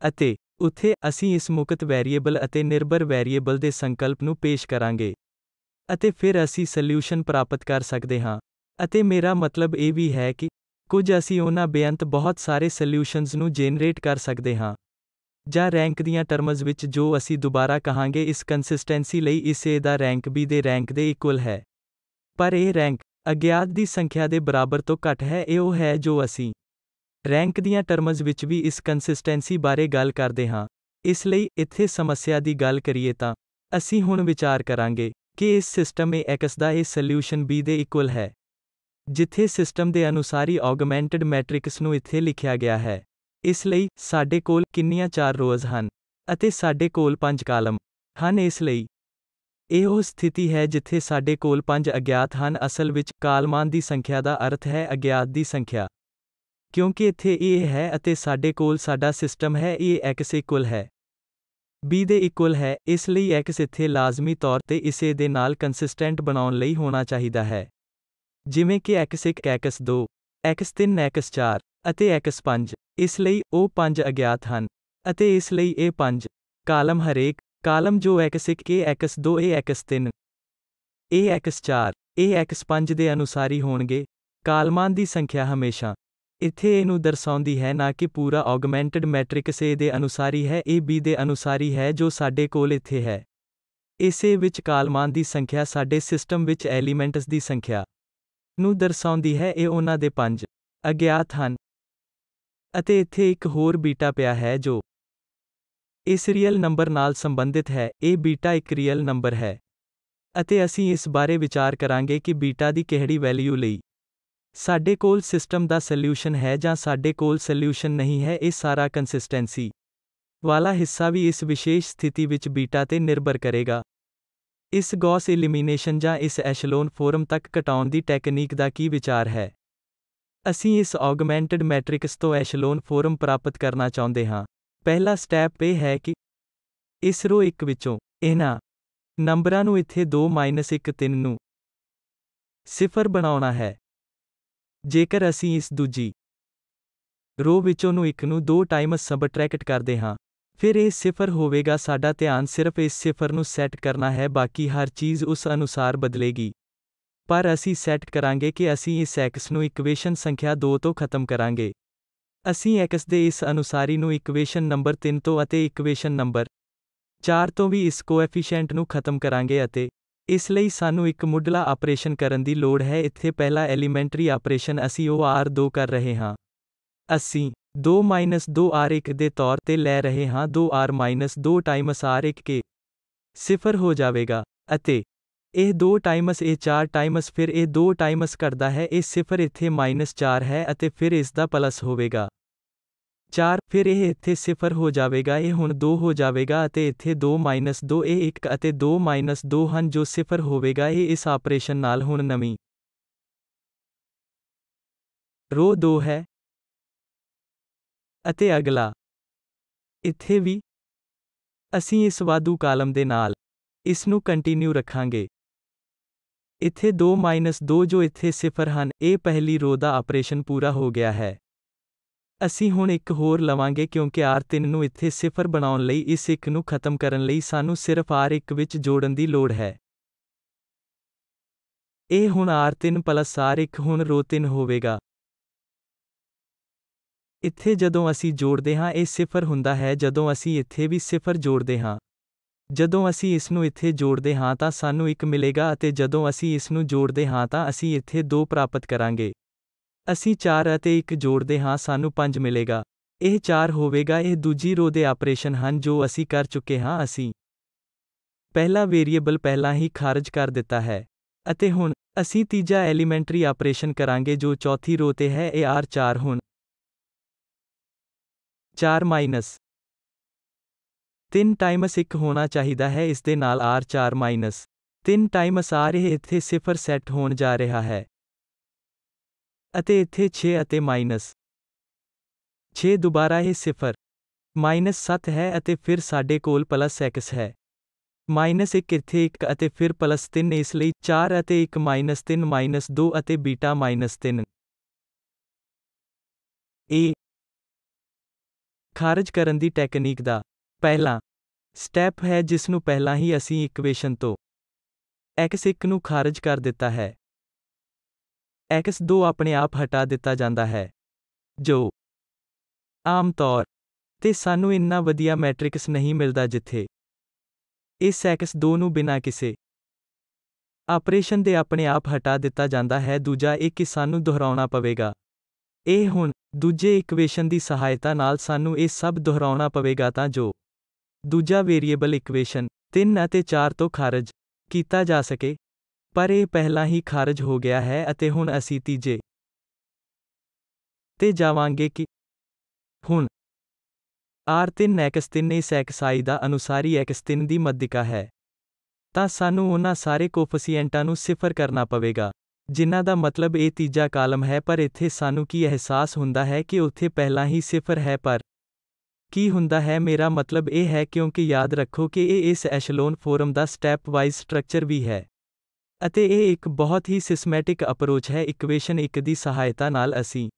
ਅਤੇ ਉੱਥੇ ਅਸੀਂ ਇਸ ਮੁਕਤ ਵੈਰੀਏਬਲ ਅਤੇ ਨਿਰਭਰ ਵੈਰੀਏਬਲ ਦੇ ਸੰਕਲਪ ਨੂੰ ਪੇਸ਼ ਕਰਾਂਗੇ ਅਤੇ ਫਿਰ ਅਸੀਂ ਸਲਿਊਸ਼ਨ ਪ੍ਰਾਪਤ ਕਰ ਸਕਦੇ ਹਾਂ। ਅਤੇ ਮੇਰਾ ਮਤਲਬ ਇਹ ਵੀ ਹੈ ਕਿ ਕੁਝ ਅਸੀਂ ਉਹਨਾਂ ਬੇਅੰਤ ਬਹੁਤ ਸਾਰੇ ਸਲਿਊਸ਼ਨਜ਼ ਨੂੰ ਜਨਰੇਟ ਕਰ ਸਕਦੇ ਹਾਂ। ਜਾਂ ਰੈਂਕ ਦੀਆਂ ਟਰਮਜ਼ ਵਿੱਚ ਜੋ ਅਸੀਂ ਦੁਬਾਰਾ ਕਹਾਂਗੇ ਇਸ ਕੰਸਿਸਟੈਂਸੀ ਲਈ ਇਸ A ਦਾ ਰੈਂਕ B ਦੇ ਰੈਂਕ ਦੇ ਇਕੁਅਲ ਹੈ। ਪਰ ਇਹ ਰੈਂਕ ਅਗਿਆਤ ਦੀ ਸੰਖਿਆ ਦੇ ਬਰਾਬਰ ਤੋਂ ਘੱਟ ਹੈ। ਇਹ ਉਹ ਹੈ ਜੋ ਅਸੀਂ ਰੈਂਕ ਦੀਆਂ ਟਰਮਜ਼ ਵਿੱਚ ਵੀ ਇਸ ਕੰਸਿਸਟੈਂਸੀ ਬਾਰੇ ਗੱਲ ਕਰਦੇ ਹਾਂ। ਇਸ ਲਈ, ਇੱਥੇ ਸਮੱਸਿਆ ਦੀ ਗੱਲ ਕਰੀਏ ਤਾਂ ਅਸੀਂ ਹੁਣ ਵਿਚਾਰ ਕਰਾਂਗੇ ਕਿ ਇਸ ਸਿਸਟਮ AX ਦਾ ਇਹ ਸਲਿਊਸ਼ਨ B ਦੇ ਇਕੁਅਲ ਹੈ, ਜਿੱਥੇ ਸਿਸਟਮ ਦੇ ਅਨੁਸਾਰੀ ਔਗਮੈਂਟਡ ਮੈਟ੍ਰਿਕਸ ਨੂੰ ਇੱਥੇ ਲਿਖਿਆ ਗਿਆ ਹੈ। ਇਸ ਲਈ ਸਾਡੇ ਕੋਲ ਕਿੰਨੀਆਂ 4 ਰੋਜ਼ ਹਨ ਅਤੇ ਸਾਡੇ ਕੋਲ 5 ਕਾਲਮ ਹਨ। ਇਸ ਲਈ ਇਹ ਉਹ ਸਥਿਤੀ ਹੈ ਜਿੱਥੇ ਸਾਡੇ ਕੋਲ 5 ਅਗਿਆਤ ਹਨ। ਅਸਲ ਵਿੱਚ ਕਾਲਮਾਂ ਦੀ ਸੰਖਿਆ ਦਾ ਅਰਥ ਹੈ ਅਗਿਆਤ ਦੀ ਸੰਖਿਆ, ਕਿਉਂਕਿ ਇੱਥੇ ਇਹ ਹੈ ਅਤੇ ਸਾਡੇ ਕੋਲ ਸਾਡਾ ਸਿਸਟਮ ਹੈ ਇਹ x ਇਕੁਅਲ ਹੈ b ਦੇ ਇਕੁਅਲ ਹੈ। ਇਸ ਲਈ x ਇੱਥੇ ਲਾਜ਼ਮੀ ਤੌਰ ਤੇ ਇਸੇ ਦੇ ਨਾਲ ਕੰਸਿਸਟੈਂਟ ਬਣਾਉਣ ਲਈ ਹੋਣਾ ਚਾਹੀਦਾ ਹੈ, ਜਿਵੇਂ ਕਿ x1 x2 x3 x4 ਅਤੇ x5। ਇਸ ਲਈ ਉਹ 5 ਅਗਿਆਤ ਹਨ ਅਤੇ ਇਸ ਲਈ ਇਹ 5 ਕਾਲਮ ਹਰੇਕ ਕਾਲਮ ਜੋ x1 ਇਹ x2 ਇਹ x3 ਇਹ x4 ਇਹ x5 ਦੇ ਅਨੁਸਾਰੀ ਹੋਣਗੇ। ਕਾਲਮਾਂ ਦੀ ਸੰਖਿਆ ਹਮੇਸ਼ਾ ਇੱਥੇ A ਨੂੰ ਦਰਸਾਉਂਦੀ ਹੈ, ਨਾ ਕਿ ਪੂਰਾ ਆਗਮੈਂਟਡ ਮੈਟ੍ਰਿਕਸ A ਦੇ ਅਨੁਸਾਰੀ ਹੈ, ਇਹ B ਦੇ ਅਨੁਸਾਰੀ ਹੈ ਜੋ ਸਾਡੇ ਕੋਲ ਇੱਥੇ ਹੈ। ਇਸੇ ਵਿੱਚ ਕਾਲਮਾਂ ਦੀ ਸੰਖਿਆ ਸਾਡੇ ਸਿਸਟਮ ਵਿੱਚ ਐਲੀਮੈਂਟਸ ਦੀ ਸੰਖਿਆ ਨੂੰ ਦਰਸਾਉਂਦੀ ਹੈ। ਇਹ ਉਹਨਾਂ ਦੇ 5 ਅਗਿਆਤ ਹਨ ਅਤੇ ਇੱਥੇ ਇੱਕ ਹੋਰ ਬੀਟਾ ਪਿਆ ਹੈ ਜੋ ਇਸ ਰੀਅਲ ਨੰਬਰ ਨਾਲ ਸੰਬੰਧਿਤ ਹੈ। ਇਹ ਬੀਟਾ ਇੱਕ ਰੀਅਲ ਨੰਬਰ ਹੈ ਅਤੇ ਅਸੀਂ ਇਸ ਬਾਰੇ ਵਿਚਾਰ ਕਰਾਂਗੇ ਕਿ ਬੀਟਾ ਦੀ ਕਿਹੜੀ ਵੈਲਿਊ ਲਈ ਸਾਡੇ ਕੋਲ ਸਿਸਟਮ ਦਾ ਸੋਲਿਊਸ਼ਨ ਹੈ ਜਾਂ ਸਾਡੇ ਕੋਲ ਸੋਲਿਊਸ਼ਨ ਨਹੀਂ ਹੈ। ਇਹ ਸਾਰਾ ਕੰਸਿਸਟੈਂਸੀ ਵਾਲਾ ਹਿੱਸਾ ਵੀ ਇਸ ਵਿਸ਼ੇਸ਼ ਸਥਿਤੀ ਵਿੱਚ ਬੀਟਾ ਤੇ ਨਿਰਭਰ ਕਰੇਗਾ। ਇਸ ਗੌਸ ਐਲੀਮੀਨੇਸ਼ਨ ਜਾਂ ਇਸ ਐਸ਼ਲੋਨ ਫੋਰਮ ਤੱਕ ਘਟਾਉਣ ਦੀ ਟੈਕਨੀਕ ਦਾ ਕੀ ਵਿਚਾਰ ਹੈ? ਅਸੀਂ ਇਸ ਆਗਮੈਂਟਡ ਮੈਟ੍ਰਿਕਸ ਤੋਂ ਐਸ਼ਲੋਨ ਫੋਰਮ ਪ੍ਰਾਪਤ ਕਰਨਾ ਚਾਹੁੰਦੇ ਹਾਂ। ਪਹਿਲਾ ਸਟੈਪ ਇਹ ਹੈ ਕਿ ਇਸ ਰੋ 1 ਵਿੱਚੋਂ ਇਹਨਾਂ ਨੰਬਰਾਂ ਨੂੰ ਇੱਥੇ 2-1 3 ਨੂੰ 0 ਬਣਾਉਣਾ ਹੈ। ਜੇਕਰ ਅਸੀਂ ਇਸ ਦੂਜੀ ਰੋ ਵਿੱਚੋਂ ਨੂੰ 1 ਨੂੰ 2 ਟਾਈਮਸ ਸਬਟਰੈਕਟ ਕਰਦੇ ਹਾਂ, ਫਿਰ ਇਹ 0 ਹੋਵੇਗਾ। ਸਾਡਾ ਧਿਆਨ ਸਿਰਫ ਇਸ 0 ਨੂੰ ਸੈੱਟ ਕਰਨਾ ਹੈ, ਬਾਕੀ ਹਰ ਚੀਜ਼ ਉਸ ਅਨੁਸਾਰ ਬਦਲੇਗੀ। ਪਰ ਅਸੀਂ ਸੈੱਟ ਕਰਾਂਗੇ ਕਿ ਅਸੀਂ ਇਸ x ਨੂੰ ਇਕੁਏਸ਼ਨ ਸੰਖਿਆ 2 ਤੋਂ ਖਤਮ ਕਰਾਂਗੇ। ਅਸੀਂ x ਦੇ ਇਸ ਅਨੁਸਾਰੀ ਨੂੰ ਇਕੁਏਸ਼ਨ ਨੰਬਰ 3 ਤੋਂ ਅਤੇ ਇਕੁਏਸ਼ਨ ਨੰਬਰ 4 ਤੋਂ ਵੀ ਇਸ ਕੋਐਫੀਸ਼ੀਐਂਟ ਨੂੰ ਖਤਮ ਕਰਾਂਗੇ ਅਤੇ ਇਸ ਲਈ ਸਾਨੂੰ ਇੱਕ ਮੁੱਢਲਾ ਆਪਰੇਸ਼ਨ ਕਰਨ ਦੀ ਲੋੜ ਹੈ। ਇੱਥੇ ਪਹਿਲਾ ਐਲੀਮੈਂਟਰੀ ਆਪਰੇਸ਼ਨ ਅਸੀਂ ਉਹ r2 ਕਰ ਰਹੇ ਹਾਂ। ਅਸੀਂ 2-2 r1 ਦੇ ਤੌਰ ਤੇ ਲੈ ਰਹੇ ਹਾਂ। 2r-2 ਟਾਈਮਸ r1 ਕੇ 0 ਹੋ ਜਾਵੇਗਾ ਅਤੇ ਇਹ 2 ਟਾਈਮਸ ਇਹ 4 ਟਾਈਮਸ ਫਿਰ ਇਹ 2 ਟਾਈਮਸ ਕਰਦਾ ਹੈ। ਇਹ 0 ਇੱਥੇ -4 ਹੈ ਅਤੇ ਫਿਰ ਇਸ ਦਾ ਪਲਸ ਹੋਵੇਗਾ 4, ਫਿਰ ਇਹ ਇੱਥੇ 0 ਹੋ ਜਾਵੇਗਾ। ਇਹ ਹੁਣ 2 ਹੋ ਜਾਵੇਗਾ ਅਤੇ ਇੱਥੇ 2-2 ਇਹ 1 ਅਤੇ 2-2 ਹਨ ਜੋ 0 ਹੋਵੇਗਾ। ਇਹ ਇਸ ਆਪਰੇਸ਼ਨ ਨਾਲ ਹੁਣ ਨਵੀਂ ਰੋ 2 ਹੈ ਅਤੇ ਅਗਲਾ ਇੱਥੇ ਵੀ ਅਸੀਂ ਇਸ ਵਾਧੂ ਕਾਲਮ ਦੇ ਨਾਲ ਇਸ ਨੂੰ ਕੰਟੀਨਿਊ ਰੱਖਾਂਗੇ। ਇੱਥੇ 2-2 ਜੋ ਇੱਥੇ 0 ਹਨ। ਇਹ ਪਹਿਲੀ ਰੋ ਦਾ ਆਪਰੇਸ਼ਨ ਪੂਰਾ ਹੋ ਗਿਆ ਹੈ। ਅਸੀਂ ਹੁਣ ਇੱਕ ਹੋਰ ਲਵਾਂਗੇ ਕਿਉਂਕਿ r3 ਨੂੰ ਇੱਥੇ 0 ਬਣਾਉਣ ਲਈ ਇਸ 1 ਨੂੰ ਖਤਮ ਕਰਨ ਲਈ ਸਾਨੂੰ ਸਿਰਫ r1 ਵਿੱਚ ਜੋੜਨ ਦੀ ਲੋੜ ਹੈ। ਇਹ ਹੁਣ r3 ਪਲਸ r1 ਹੁਣ ਰੋ 3 ਹੋਵੇਗਾ। ਇੱਥੇ ਜਦੋਂ ਅਸੀਂ ਜੋੜਦੇ ਹਾਂ ਇਹ 0 ਹੁੰਦਾ ਹੈ ਜਦੋਂ ਅਸੀਂ ਇੱਥੇ ਵੀ 0 ਜੋੜਦੇ ਹਾਂ। ਜਦੋਂ ਅਸੀਂ ਇਸ ਨੂੰ ਇੱਥੇ ਜੋੜਦੇ ਹਾਂ ਤਾਂ ਸਾਨੂੰ 1 ਮਿਲੇਗਾ ਅਤੇ ਜਦੋਂ ਅਸੀਂ ਇਸ ਨੂੰ ਜੋੜਦੇ ਹਾਂ ਤਾਂ ਅਸੀਂ ਇੱਥੇ 2 ਪ੍ਰਾਪਤ ਕਰਾਂਗੇ। ਅਸੀਂ 4 ਅਤੇ 1 ਜੋੜਦੇ ਹਾਂ ਸਾਨੂੰ 5 ਮਿਲੇਗਾ। ਇਹ 4 ਹੋਵੇਗਾ। ਇਹ ਦੂਜੀ ਰੋ ਦੇ ਆਪਰੇਸ਼ਨ ਹਨ ਜੋ ਅਸੀਂ ਕਰ ਚੁੱਕੇ ਹਾਂ। ਅਸੀਂ ਪਹਿਲਾ ਵੇਰੀਏਬਲ ਪਹਿਲਾਂ ਹੀ ਖਾਰਜ ਕਰ ਦਿੱਤਾ ਹੈ ਅਤੇ ਹੁਣ ਅਸੀਂ ਤੀਜਾ ਐਲੀਮੈਂਟਰੀ ਆਪਰੇਸ਼ਨ ਕਰਾਂਗੇ ਜੋ ਚੌਥੀ ਰੋ ਤੇ ਹੈ। ਇਹ r4 ਹੁਣ 4-3 ਟਾਈਮਸ 1 ਹੋਣਾ ਚਾਹੀਦਾ ਹੈ। ਇਸ ਦੇ ਨਾਲ r4-3 ਟਾਈਮਸ r ਇਹ ਇੱਥੇ 0 ਸੈੱਟ ਹੋਣ ਜਾ ਰਿਹਾ ਹੈ ਅਤੇ ਇੱਥੇ 6 ਅਤੇ -6 ਦੁਬਾਰਾ ਇਹ 0-7 ਹੈ ਅਤੇ ਫਿਰ ਸਾਡੇ ਕੋਲ ਪਲਸ x ਹੈ। -1 ਇੱਥੇ 1 ਅਤੇ ਫਿਰ ਪਲਸ 3 ਇਸ ਲਈ 4 ਅਤੇ 1 -3 -2 ਅਤੇ ਬੀਟਾ -3। ਇਹ ਖਾਰਜ ਕਰਨ ਦੀ ਟੈਕਨੀਕ ਦਾ ਪਹਿਲਾ ਸਟੈਪ ਹੈ ਜਿਸ ਨੂੰ ਪਹਿਲਾਂ ਹੀ ਅਸੀਂ ਇਕੁਏਸ਼ਨ ਤੋਂ x1 ਨੂੰ ਖਾਰਜ ਕਰ ਦਿੱਤਾ ਹੈ। x2 ਆਪਣੇ ਆਪ ਹਟਾ ਦਿੱਤਾ ਜਾਂਦਾ ਹੈ ਜੋ ਆਮ ਤੌਰ ਤੇ ਸਾਨੂੰ ਇੰਨਾ ਵਧੀਆ ਮੈਟ੍ਰਿਕਸ ਨਹੀਂ ਮਿਲਦਾ ਜਿੱਥੇ ਇਸ x2 ਨੂੰ ਬਿਨਾਂ ਕਿਸੇ ਆਪਰੇਸ਼ਨ ਦੇ ਆਪਣੇ ਆਪ ਹਟਾ ਦਿੱਤਾ ਜਾਂਦਾ ਹੈ। ਦੂਜਾ ਇਹ ਕਿ ਸਾਨੂੰ ਦੁਹਰਾਉਣਾ ਪਵੇਗਾ। ਇਹ ਹੁਣ ਦੂਜੇ ਇਕੁਏਸ਼ਨ ਦੀ ਸਹਾਇਤਾ ਨਾਲ ਸਾਨੂੰ ਇਹ ਸਭ ਦੁਹਰਾਉਣਾ ਪਵੇਗਾ ਤਾਂ ਜੋ ਦੂਜਾ ਵੇਰੀਏਬਲ ਇਕੁਏਸ਼ਨ 3 ਅਤੇ 4 ਤੋਂ ਖਾਰਜ ਕੀਤਾ ਜਾ ਸਕੇ। ਪਰ ਇਹ ਪਹਿਲਾਂ ਹੀ ਖਾਰਜ ਹੋ ਗਿਆ ਹੈ ਅਤੇ ਹੁਣ ਅਸੀਂ ਤੀਜੇ ਤੇ ਜਾਵਾਂਗੇ ਕਿ ਹੁਣ R3 X3 ਇਸ XI ਦਾ ਅਨੁਸਾਰੀ X3 ਦੀ ਮੱਧਿਕਾ ਹੈ। ਤਾਂ ਸਾਨੂੰ ਉਹਨਾਂ ਸਾਰੇ ਕੋਫੀਸੀਐਂਟਾਂ ਨੂੰ ਸਿਫਰ ਕਰਨਾ ਪਵੇਗਾ, ਜਿਨ੍ਹਾਂ ਦਾ ਮਤਲਬ ਇਹ ਤੀਜਾ ਕਾਲਮ ਹੈ, ਪਰ ਇੱਥੇ ਸਾਨੂੰ ਕੀ ਅਹਿਸਾਸ ਹੁੰਦਾ ਹੈ ਕਿ ਉੱਥੇ ਪਹਿਲਾਂ ਹੀ ਸਿਫਰ ਹੈ, ਪਰ ਕੀ ਹੁੰਦਾ ਹੈ, ਮੇਰਾ ਮਤਲਬ ਇਹ ਹੈ ਕਿਉਂਕਿ ਯਾਦ ਰੱਖੋ ਕਿ ਇਹ ਇਸ ਐਸ਼ਲੋਨ ਫੋਰਮ ਦਾ ਸਟੈਪ ਵਾਈਜ਼ ਸਟਰਕਚਰ ਵੀ ਹੈ। ਅਤੇ ਇਹ ਇੱਕ ਬਹੁਤ ਹੀ ਸਿਸਟਮੈਟਿਕ ਅਪਰੋਚ ਹੈ। ਇਕੁਏਸ਼ਨ 1 ਦੀ ਸਹਾਇਤਾ ਨਾਲ ਅਸੀਂ